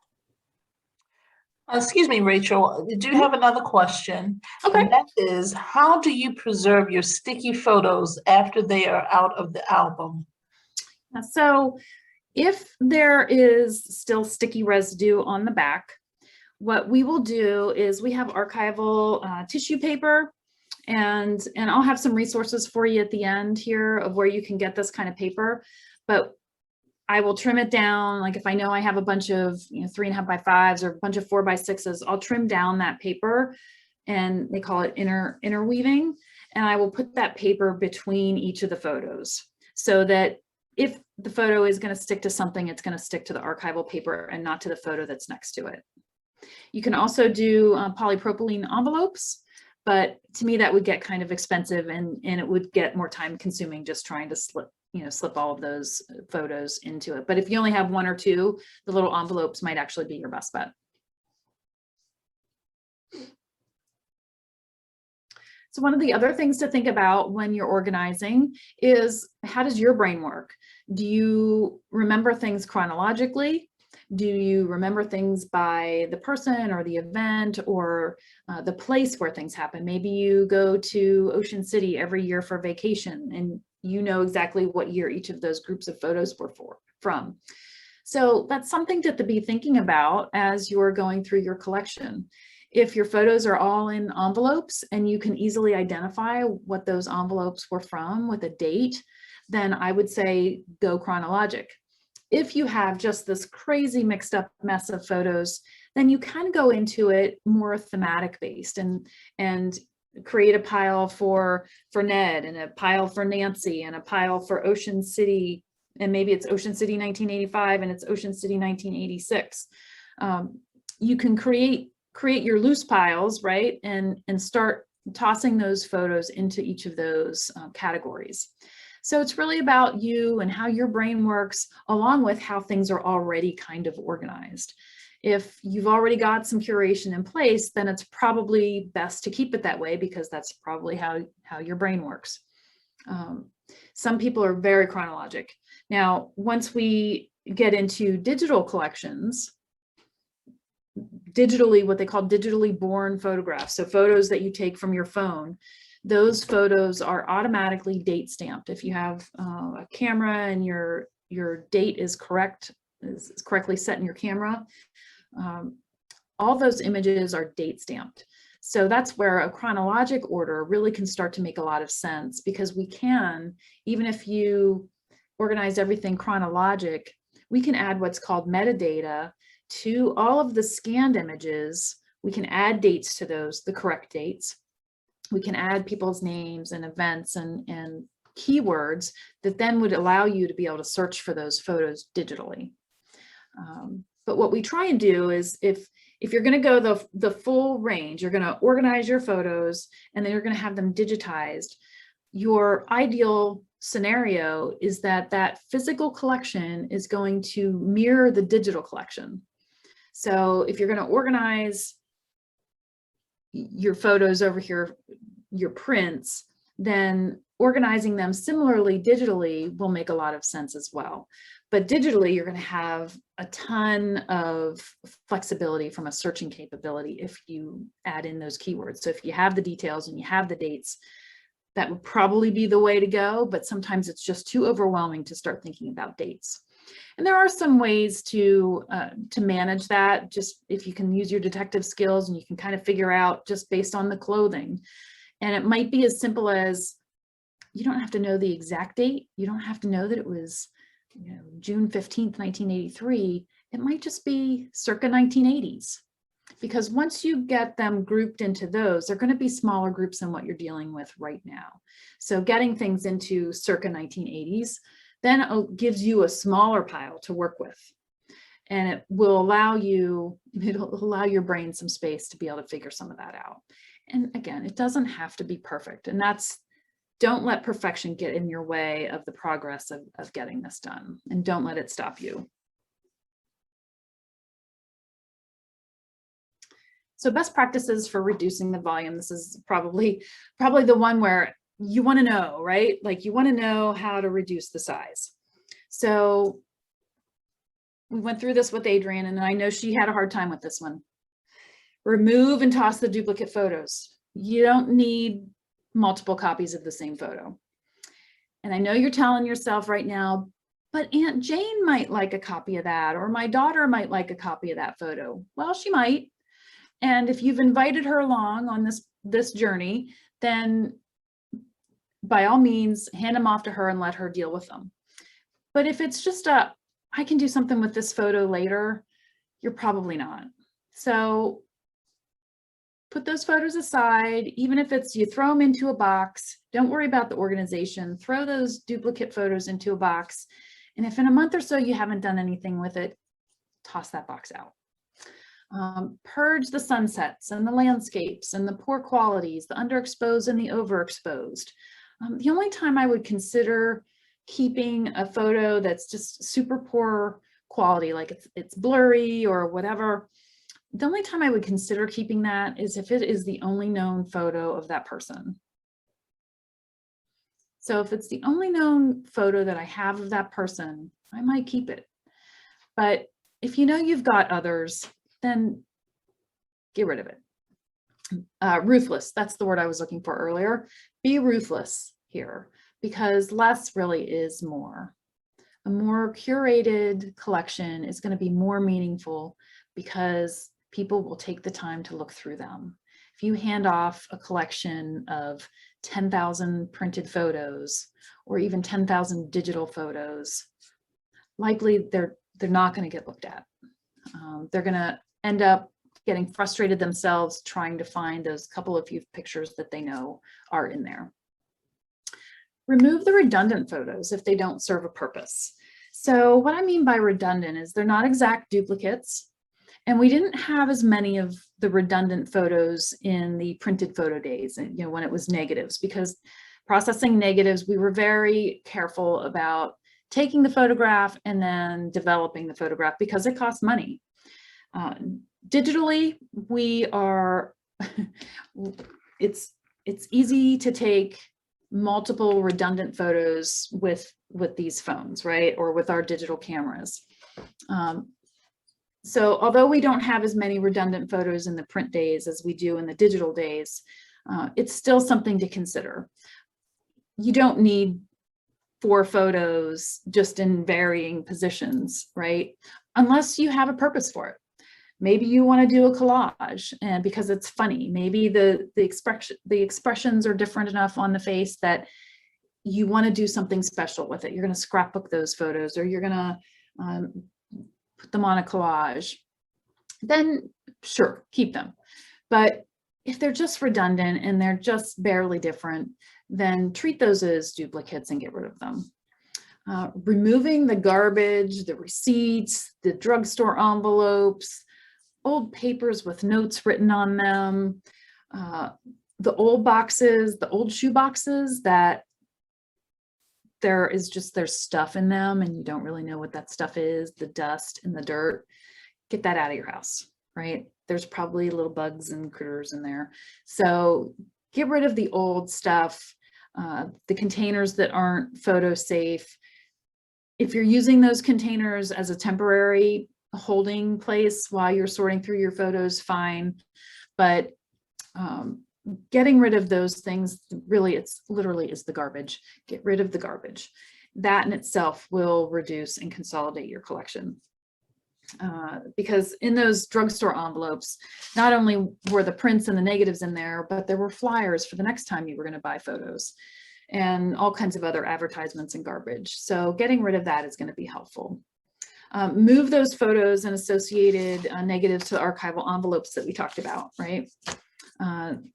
[SPEAKER 4] Excuse me, Rachel, I do have another question.
[SPEAKER 2] Okay.
[SPEAKER 4] And that is, how do you preserve your sticky photos after they are out of the album?
[SPEAKER 2] So if there is still sticky residue on the back, what we will do is we have archival tissue paper, and I'll have some resources for you at the end here of where you can get this kind of paper, but I will trim it down. Like if I know I have a bunch of 3.5 by 5s or a bunch of 4 by 6s, I'll trim down that paper, and they call it interweaving. and I will put that paper between each of the photos so that if the photo is going to stick to something, it's going to stick to the archival paper and not to the photo that's next to it. You can also do polypropylene envelopes, but to me that would get kind of expensive and it would get more time consuming just trying to slip all of those photos into it. But if you only have one or two, the little envelopes might actually be your best bet. So one of the other things to think about when you're organizing is, how does your brain work? Do you remember things chronologically? Do you remember things by the person or the event or the place where things happen? Maybe you go to Ocean City every year for vacation and you know exactly what year each of those groups of photos were from. So that's something to be thinking about as you're going through your collection. If your photos are all in envelopes and you can easily identify what those envelopes were from with a date, then I would say go chronologic. If you have just this crazy mixed up mess of photos, then you kind of go into it more thematic based and create a pile for Ned and a pile for Nancy and a pile for Ocean City, and maybe it's Ocean City 1985 and it's Ocean City 1986. You can create your loose piles, right? And start tossing those photos into each of those categories. So it's really about you and how your brain works, along with how things are already kind of organized. If you've already got some curation in place, then it's probably best to keep it that way because that's probably how your brain works. Some people are very chronologic. Now, once we get into digital collections, what they call digitally born photographs, so photos that you take from your phone, those photos are automatically date stamped. If you have a camera and your date is correctly set in your camera, all those images are date stamped. So that's where a chronologic order really can start to make a lot of sense, because we can, even if you organize everything chronologic, we can add what's called metadata to all of the scanned images. We can add dates to those, the correct dates. We can add people's names and events and keywords that then would allow you to be able to search for those photos digitally. But what we try and do is, if you're going to go the full range, you're going to organize your photos and then you're going to have them digitized. Your ideal scenario is that physical collection is going to mirror the digital collection. So if you're going to organize your photos over here, your prints, then organizing them similarly digitally will make a lot of sense as well. But digitally, you're going to have a ton of flexibility from a searching capability if you add in those keywords. So if you have the details and you have the dates, that would probably be the way to go, but sometimes it's just too overwhelming to start thinking about dates. And there are some ways to manage that, just if you can use your detective skills and you can kind of figure out just based on the clothing. And it might be as simple as, you don't have to know the exact date. You don't have to know that it was, June 15th, 1983. It might just be circa 1980s. Because once you get them grouped into those, they're going to be smaller groups than what you're dealing with right now. So getting things into circa 1980s, then it gives you a smaller pile to work with. And it will allow your brain some space to be able to figure some of that out. And again, it doesn't have to be perfect. And don't let perfection get in your way of the progress of getting this done. And don't let it stop you. So best practices for reducing the volume. This is probably the one where you want to know, right? Like you want to know how to reduce the size. So we went through this with Adrienne, and I know she had a hard time with this one. Remove and toss the duplicate photos. You don't need multiple copies of the same photo. And I know you're telling yourself right now, but Aunt Jane might like a copy of that, or my daughter might like a copy of that photo. Well, she might. And if you've invited her along on this journey, then by all means, hand them off to her and let her deal with them. But if it's just I can do something with this photo later, you're probably not. So put those photos aside, even if it's you throw them into a box. Don't worry about the organization. Throw those duplicate photos into a box. And if in a month or so you haven't done anything with it, toss that box out. Purge the sunsets and the landscapes and the poor qualities, the underexposed and the overexposed. The only time I would consider keeping a photo that's just super poor quality, like it's blurry or whatever, the only time I would consider keeping that is if it is the only known photo of that person. So if it's the only known photo that I have of that person, I might keep it. But if you know you've got others, then get rid of it. Ruthless, that's the word I was looking for earlier. Be ruthless here, because less really is more. A more curated collection is going to be more meaningful because people will take the time to look through them. If you hand off a collection of 10,000 printed photos or even 10,000 digital photos, likely they're not going to get looked at. They're going to end up getting frustrated themselves trying to find those couple of few pictures that they know are in there. Remove the redundant photos if they don't serve a purpose. So what I mean by redundant is they're not exact duplicates. And we didn't have as many of the redundant photos in the printed photo days, and when it was negatives, because processing negatives, we were very careful about taking the photograph and then developing the photograph because it costs money. Digitally, we are, it's easy to take multiple redundant photos with these phones, right? Or with our digital cameras. So although we don't have as many redundant photos in the print days as we do in the digital days, it's still something to consider. You don't need 4 photos just in varying positions, right? Unless you have a purpose for it. Maybe you want to do a collage and because it's funny, maybe the expressions are different enough on the face that you want to do something special with it. You're going to scrapbook those photos, or you're going to put them on a collage. Then sure, keep them. But if they're just redundant and they're just barely different, then treat those as duplicates and get rid of them. Removing the garbage, the receipts, the drugstore envelopes, old papers with notes written on them, the old boxes, the old shoe boxes that there's stuff in them and you don't really know what that stuff is, the dust and the dirt. Get that out of your house, right? There's probably little bugs and critters in there. So get rid of the old stuff, the containers that aren't photo safe. If you're using those containers as a temporary holding place while you're sorting through your photos, fine. But getting rid of those things, really, it's literally is the garbage. Get rid of the garbage. That in itself will reduce and consolidate your collection. Because in those drugstore envelopes, not only were the prints and the negatives in there, but there were flyers for the next time you were going to buy photos and all kinds of other advertisements and garbage. So getting rid of that is going to be helpful. Move those photos and associated negatives to the archival envelopes that we talked about, right?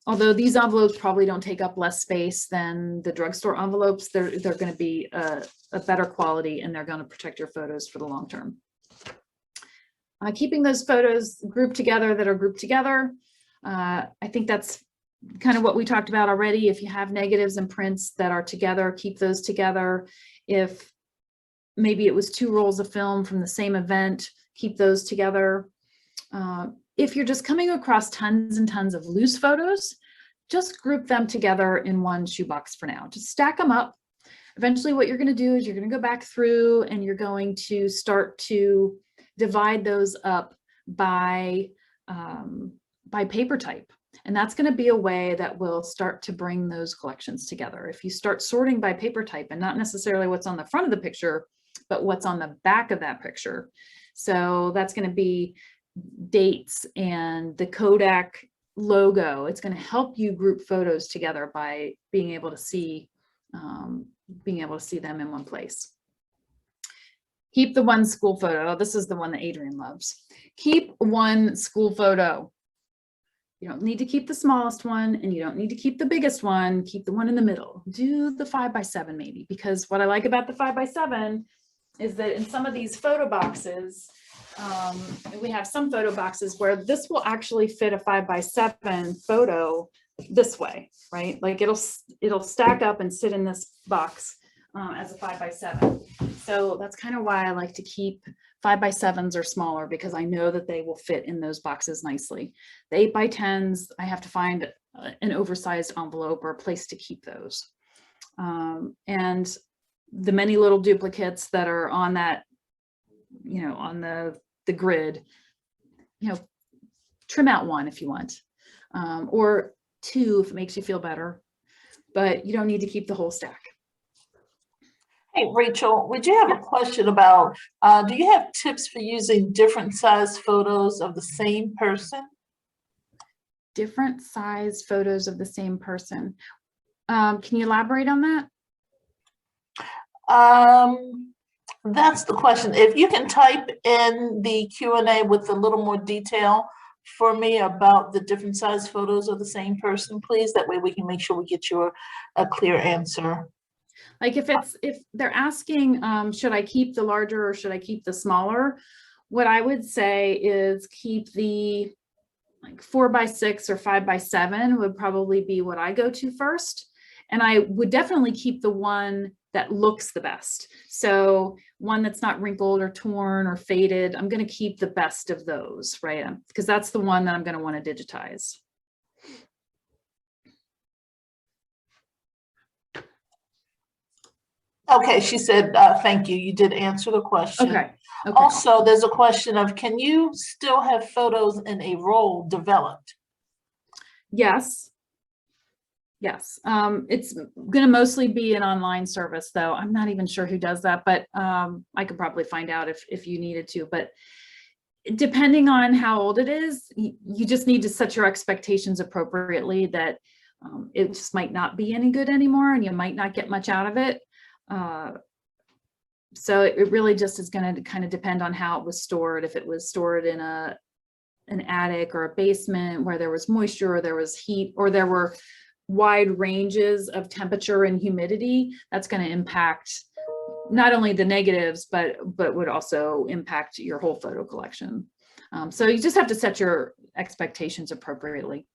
[SPEAKER 2] Although these envelopes probably don't take up less space than the drugstore envelopes, they're going to be a better quality and they're going to protect your photos for the long term. Keeping those photos grouped together that are grouped together. I think that's kind of what we talked about already. If you have negatives and prints that are together, keep those together. If maybe it was 2 rolls of film from the same event, keep those together. If you're just coming across tons and tons of loose photos, just group them together in one shoebox for now. Just stack them up. Eventually what you're going to do is you're going to go back through and you're going to start to divide those up by paper type. And that's going to be a way that will start to bring those collections together. If you start sorting by paper type and not necessarily what's on the front of the picture, but what's on the back of that picture. So that's going to be dates and the Kodak logo. It's going to help you group photos together by being able to see them in one place. Keep the one school photo. This is the one that Adrian loves. Keep one school photo. You don't need to keep the smallest one and you don't need to keep the biggest one. Keep the one in the middle. Do the 5x7 maybe, because what I like about the 5x7 is that in some of these photo boxes, we have some photo boxes where this will actually fit a 5x7 photo this way, right? Like it'll stack up and sit in this box as a 5x7. So that's kind of why I like to keep 5x7s or smaller, because I know that they will fit in those boxes nicely. The 8x10s, I have to find an oversized envelope or a place to keep those. And the many little duplicates that are on that, you know, on the grid, you know, trim out one if you want, or two if it makes you feel better, but you don't need to keep the whole stack.
[SPEAKER 4] Hey, Rachel, would you have a question about, do you have tips for using different size photos of the same person?
[SPEAKER 2] Different size photos of the same person. Can you elaborate on that?
[SPEAKER 4] That's the question. If you can type in the Q&A with a little more detail for me about the different size photos of the same person, please. That way we can make sure we get you a clear answer.
[SPEAKER 2] Like if they're asking, should I keep the larger or should I keep the smaller? What I would say is keep the like 4x6 or 5x7 would probably be what I go to first. And I would definitely keep the one that looks the best. So one that's not wrinkled or torn or faded, I'm going to keep the best of those, right? Because that's the one that I'm going to want to digitize.
[SPEAKER 4] Okay, she said, thank you. You did answer the question.
[SPEAKER 2] Okay.
[SPEAKER 4] Also, there's a question of, can you still have photos in a roll developed?
[SPEAKER 2] Yes. Yes. It's going to mostly be an online service, though. I'm not even sure who does that, but I could probably find out if you needed to. But depending on how old it is, you just need to set your expectations appropriately that it just might not be any good anymore and you might not get much out of it. So it really just is going to kind of depend on how it was stored. If it was stored in an attic or a basement where there was moisture or there was heat or there were wide ranges of temperature and humidity, that's going to impact not only the negatives, but would also impact your whole photo collection. So you just have to set your expectations appropriately.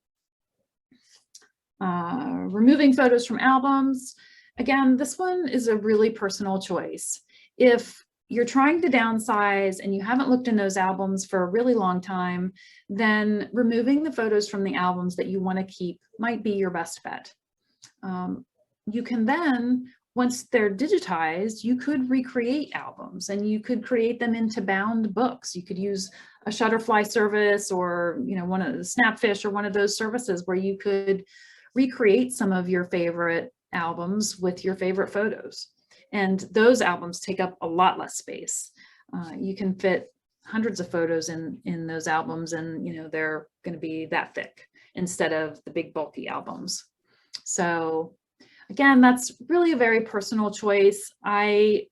[SPEAKER 2] Removing photos from albums. Again, this one is a really personal choice. If you're trying to downsize and you haven't looked in those albums for a really long time, then removing the photos from the albums that you want to keep might be your best bet. You can then, once they're digitized, you could recreate albums and you could create them into bound books. You could use a Shutterfly service or, you know, one of the Snapfish or one of those services where you could recreate some of your favorite albums with your favorite photos. And those albums take up a lot less space. You can fit hundreds of photos in those albums, and you know they're going to be that thick instead of the big bulky albums. So again, that's really a very personal choice. The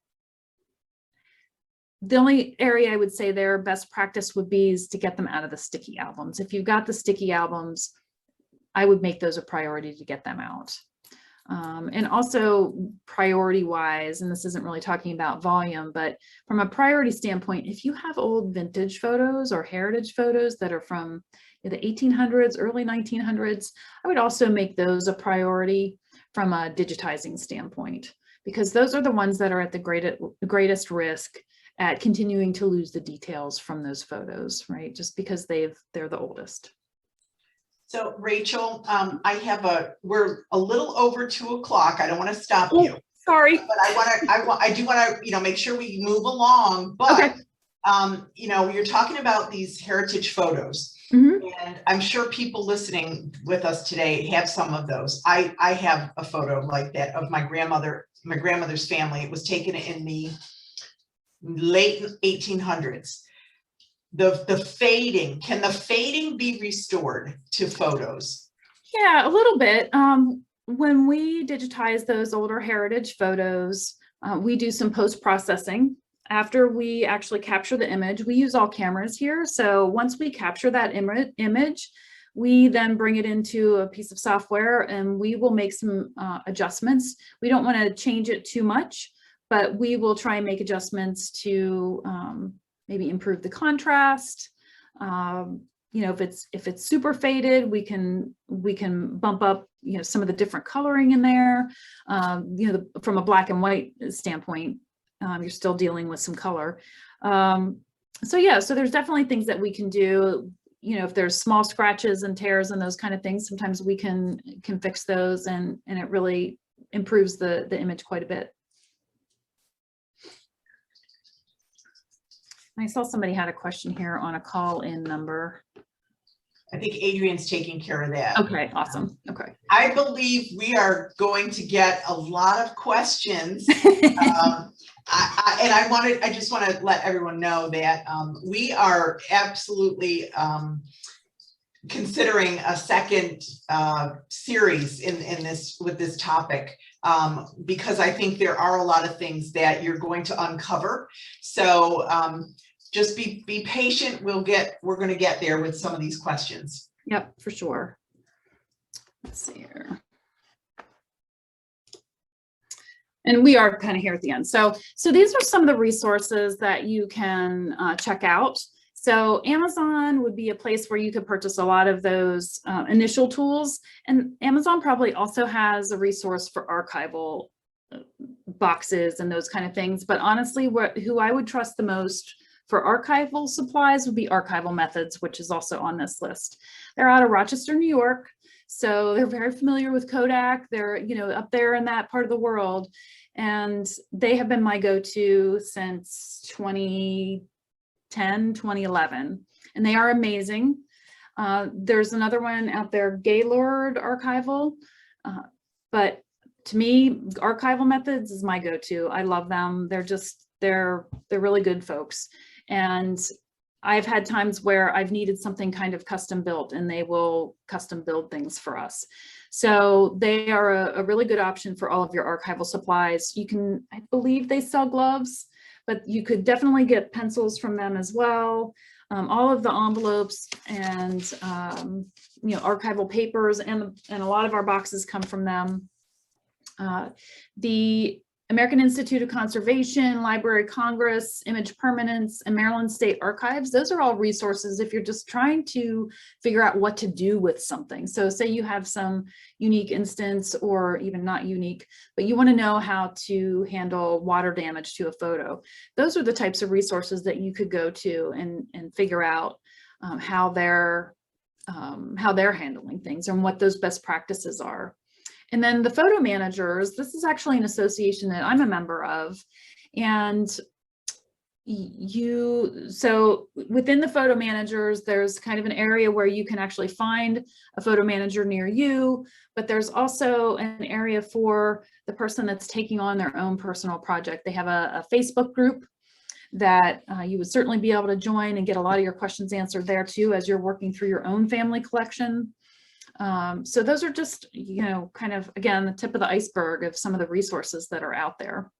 [SPEAKER 2] only area I would say their best practice would be is to get them out of the sticky albums. If you've got the sticky albums, I would make those a priority to get them out. And also priority wise, and this isn't really talking about volume, but from a priority standpoint, if you have old vintage photos or heritage photos that are from the 1800s, early 1900s, I would also make those a priority from a digitizing standpoint, because those are the ones that are at the greatest risk at continuing to lose the details from those photos, right? Just because they're the oldest.
[SPEAKER 1] So Rachel, we're a little over 2 o'clock. I don't want to stop you.
[SPEAKER 2] Sorry.
[SPEAKER 1] But I do want to, make sure we move along, but,
[SPEAKER 2] okay.
[SPEAKER 1] You're talking about these heritage photos,
[SPEAKER 2] Mm-hmm.
[SPEAKER 1] and I'm sure people listening with us today have some of those. I have a photo like that of my grandmother's family. It was taken in the late 1800s. The fading, can the fading be restored to photos?
[SPEAKER 2] Yeah, a little bit. When we digitize those older heritage photos, we do some post-processing. After we actually capture the image, we use all cameras here. So once we capture that image, We then bring it into a piece of software and we will make some adjustments. We don't want to change it too much, but we will try and make adjustments to maybe improve the contrast. You know, if it's super faded, we can bump up, you know, some of the different coloring in there. You know, from a black and white standpoint, you're still dealing with some color. So yeah, so there's definitely things that we can do. You know, if there's small scratches and tears and those kind of things, sometimes we can fix those, and it really improves the image quite a bit. I saw somebody had a question here on a call-in number.
[SPEAKER 1] I think Adrian's taking care of that.
[SPEAKER 2] Okay, awesome. Okay.
[SPEAKER 1] I believe we are going to get a lot of questions. I just want to let everyone know that we are absolutely considering a second series in this with this topic, because I think there are a lot of things that you're going to uncover. So just be patient. We're going to get there with some of these questions.
[SPEAKER 2] Yep, for sure. Let's see here. And we are kind of here at the end. So these are some of the resources that you can check out. So Amazon would be a place where you could purchase a lot of those initial tools. And Amazon probably also has a resource for archival boxes and those kind of things. But honestly, who I would trust the most for archival supplies would be Archival Methods, which is also on this list. They're out of Rochester, New York. So they're very familiar with Kodak. They're, you know, up there in that part of the world. And they have been my go-to since 2010, 2011. And they are amazing. There's another one out there, Gaylord Archival. But to me, Archival Methods is my go-to. I love them. They're really good folks. And I've had times where I've needed something kind of custom built, and they will custom build things for us. So they are a really good option for all of your archival supplies. You can, I believe they sell gloves, but you could definitely get pencils from them as well. All of the envelopes and you know, archival papers and a lot of our boxes come from them. The American Institute of Conservation, Library of Congress, Image Permanence, and Maryland State Archives, those are all resources if you're just trying to figure out what to do with something. So say you have some unique instance, or even not unique, but you want to know how to handle water damage to a photo. Those are the types of resources that you could go to and figure out how they're handling things and what those best practices are. And then the photo managers, this is actually an association that I'm a member of. And so within the photo managers, there's kind of an area where you can actually find a photo manager near you, but there's also an area for the person that's taking on their own personal project. They have a Facebook group that you would certainly be able to join and get a lot of your questions answered there too, as you're working through your own family collection. So those are just, you know, kind of, again, the tip of the iceberg of some of the resources that are out there.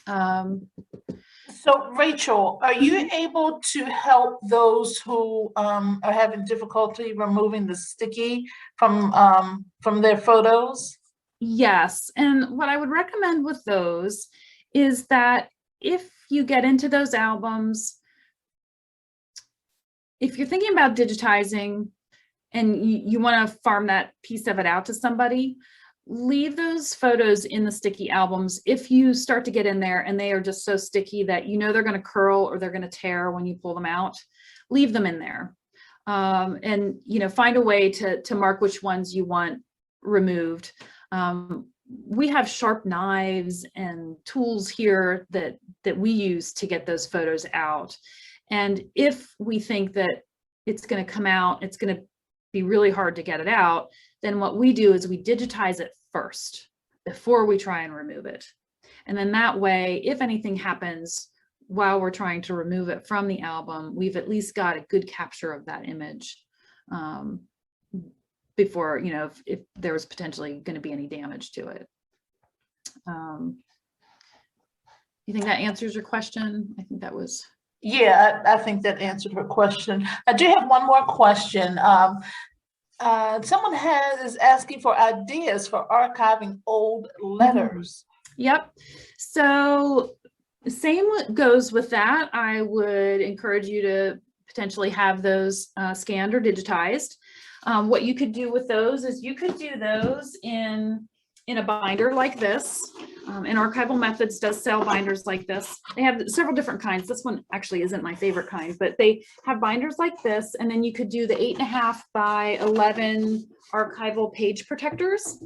[SPEAKER 4] So Rachel, are you able to help those who are having difficulty removing the sticky from their photos?
[SPEAKER 2] Yes, and what I would recommend with those is that if you get into those albums, if you're thinking about digitizing and you want to farm that piece of it out to somebody, leave those photos in the sticky albums. If you start to get in there and they are just so sticky that you know they're going to curl or they're going to tear when you pull them out, leave them in there. And you know, find a way to mark which ones you want removed. We have sharp knives and tools here that we use to get those photos out. And if we think that it's going to come out, it's going to be really hard to get it out, then what we do is we digitize it first before we try and remove it. And then that way, if anything happens while we're trying to remove it from the album, we've at least got a good capture of that image before, you know, if there was potentially going to be any damage to it. You think that answers your question? I think that was.
[SPEAKER 4] Yeah, I think that answered her question. I do have one more question. Someone is asking for ideas for archiving old letters.
[SPEAKER 2] Yep. So same goes with that. I would encourage you to potentially have those scanned or digitized. What you could do with those is you could do those in a binder like this. And Archival Methods does sell binders like this. They have several different kinds. This one actually isn't my favorite kind, but they have binders like this. And then you could do the 8.5 by 11 archival page protectors.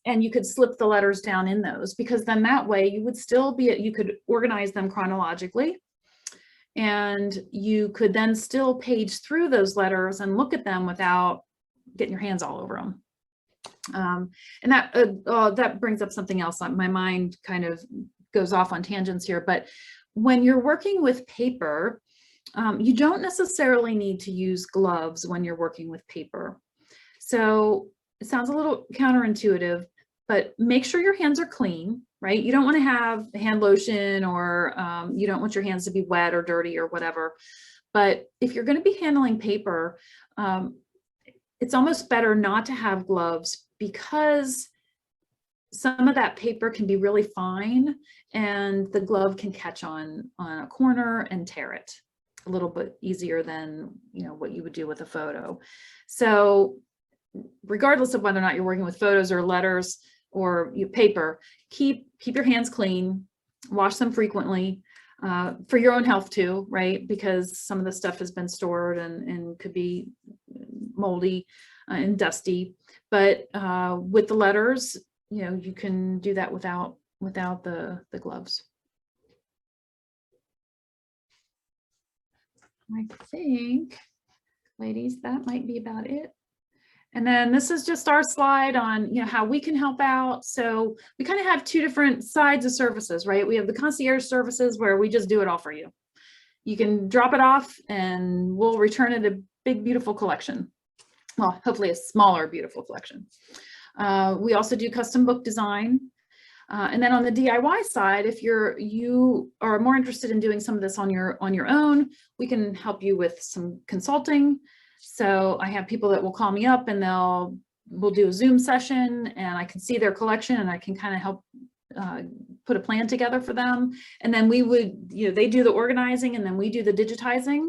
[SPEAKER 2] And you could slip the letters down in those, because then that way you would still be, you could organize them chronologically. And you could then still page through those letters and look at them without getting your hands all over them. And that brings up something else. My mind kind of goes off on tangents here, but when you're working with paper, you don't necessarily need to use gloves when you're working with paper. So it sounds a little counterintuitive, but make sure your hands are clean, right? You don't want to have hand lotion, or you don't want your hands to be wet or dirty or whatever. But if you're going to be handling paper, it's almost better not to have gloves, because some of that paper can be really fine and the glove can catch on a corner and tear it a little bit easier than, you know, what you would do with a photo. So regardless of whether or not you're working with photos or letters or paper, keep your hands clean, wash them frequently, for your own health too, right? Because some of the stuff has been stored and could be moldy and dusty. But with the letters, you know, you can do that without the gloves. I think, ladies, that might be about it. And then this is just our slide on, you know, how we can help out. So we kind of have two different sides of services, right? We have the concierge services where we just do it all for you. You can drop it off and we'll return it a big, beautiful collection. Well, hopefully a smaller, beautiful collection. We also do custom book design. And then on the DIY side, if you are more interested in doing some of this on your own, we can help you with some consulting. So I have people that will call me up and we'll do a Zoom session and I can see their collection and I can kind of help put a plan together for them. And then we would, you know, they do the organizing and then we do the digitizing.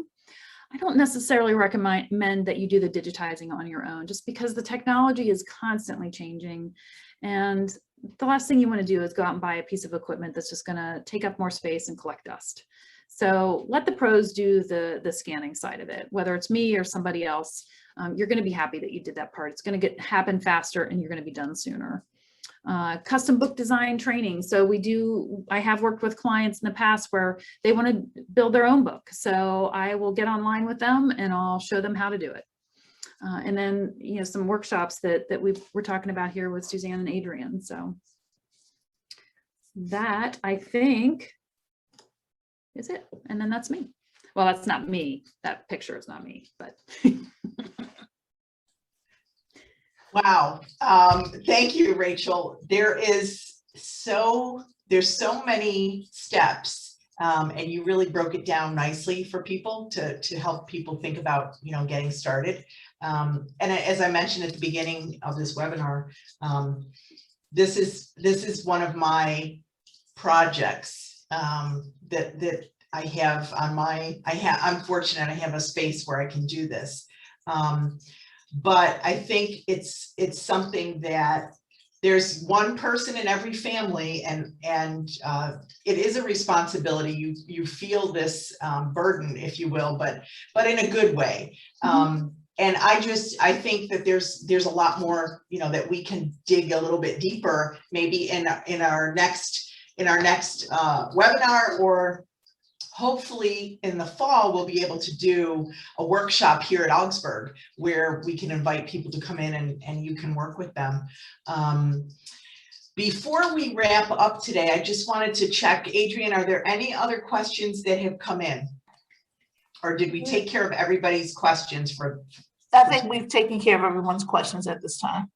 [SPEAKER 2] I don't necessarily recommend that you do the digitizing on your own, just because the technology is constantly changing. And the last thing you want to do is go out and buy a piece of equipment that's just going to take up more space and collect dust. So let the pros do the scanning side of it, whether it's me or somebody else. You're going to be happy that you did that part. It's going to happen faster and you're going to be done sooner. Custom book design training. So I have worked with clients in the past where they want to build their own book. So I will get online with them and I'll show them how to do it. And then, you know, some workshops that we're talking about here with Suzanne and Adrian. So that, I think, is it. And then that's me. Well, that's not me. That picture is not me, but.
[SPEAKER 1] Wow. Thank you, Rachel. There's so many steps, and you really broke it down nicely for people to help people think about, you know, getting started. And as I mentioned at the beginning of this webinar, this is one of my projects that I have on I'm fortunate I have a space where I can do this. But I think it's something that there's one person in every family, and it is a responsibility. You feel this burden, if you will, but in a good way. And I think that there's a lot more, you know, that we can dig a little bit deeper, maybe in our next webinar, or hopefully in the fall, we'll be able to do a workshop here at Augsburg where we can invite people to come in and you can work with them. Before we wrap up today, I just wanted to check, Adrian, are there any other questions that have come in? Or did we take care of everybody's questions
[SPEAKER 4] I think we've taken care of everyone's questions at this time.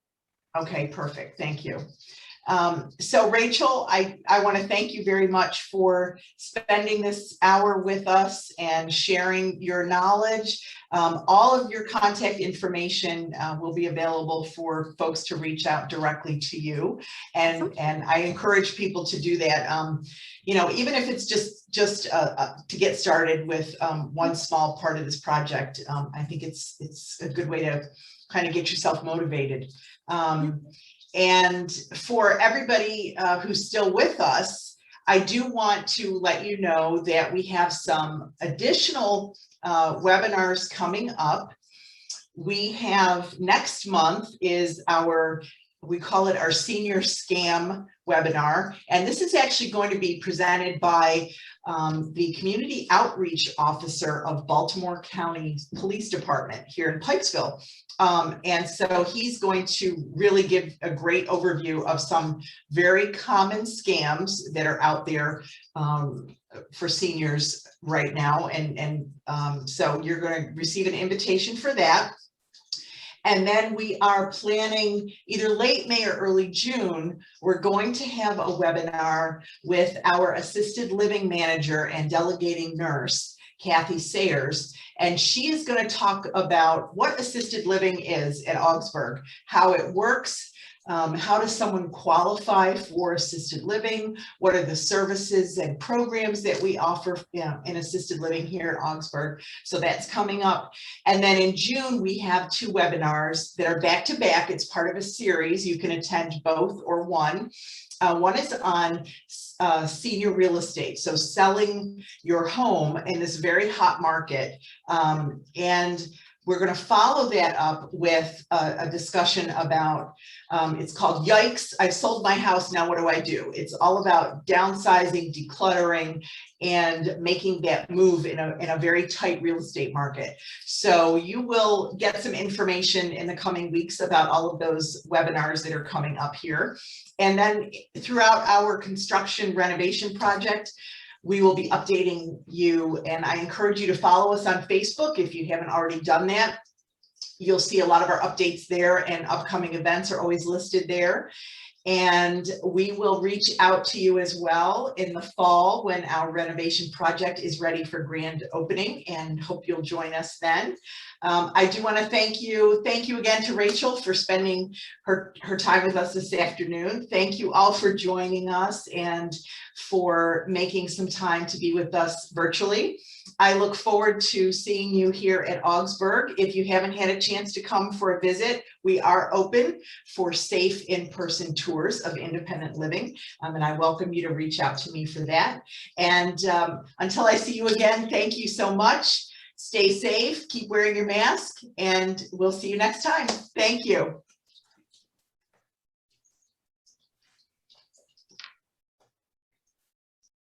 [SPEAKER 1] Okay, perfect. Thank you. So Rachel, I want to thank you very much for spending this hour with us and sharing your knowledge. All of your contact information will be available for folks to reach out directly to you. And I encourage people to do that. You know, even if it's just to get started with one small part of this project, I think it's a good way to kind of get yourself motivated. And for everybody who's still with us, I do want to let you know that we have some additional webinars coming up. We have next month is we call it our senior scam webinar. And this is actually going to be presented by the community outreach officer of Baltimore County Police Department here in Pikesville. And so he's going to really give a great overview of some very common scams that are out there for seniors right now. And so you're going to receive an invitation for that. And then we are planning either late May or early June, we're going to have a webinar with our assisted living manager and delegating nurse, Kathy Sayers. And she is going to talk about what assisted living is at Augsburg, how it works, how does someone qualify for assisted living, what are the services and programs that we offer in assisted living here at Augsburg. So that's coming up. And then in June, we have 2 webinars that are back to back. It's part of a series. You can attend both or one. One is on senior real estate, so selling your home in this very hot market. And we're going to follow that up with a discussion about, it's called Yikes, I've sold my house, now what do I do? It's all about downsizing, decluttering, and making that move in a very tight real estate market. So you will get some information in the coming weeks about all of those webinars that are coming up here. And then throughout our construction renovation project, we will be updating you, and I encourage you to follow us on Facebook if you haven't already done that. You'll see a lot of our updates there, and upcoming events are always listed there. And we will reach out to you as well in the fall when our renovation project is ready for grand opening, and hope you'll join us then. I do want to thank you. Thank you again to Rachel for spending her time with us this afternoon. Thank you all for joining us and for making some time to be with us virtually. I look forward to seeing you here at Augsburg. If you haven't had a chance to come for a visit, we are open for safe in-person tours of independent living. And I welcome you to reach out to me for that. And until I see you again, thank you so much. Stay safe, keep wearing your mask, and we'll see you next time. Thank you.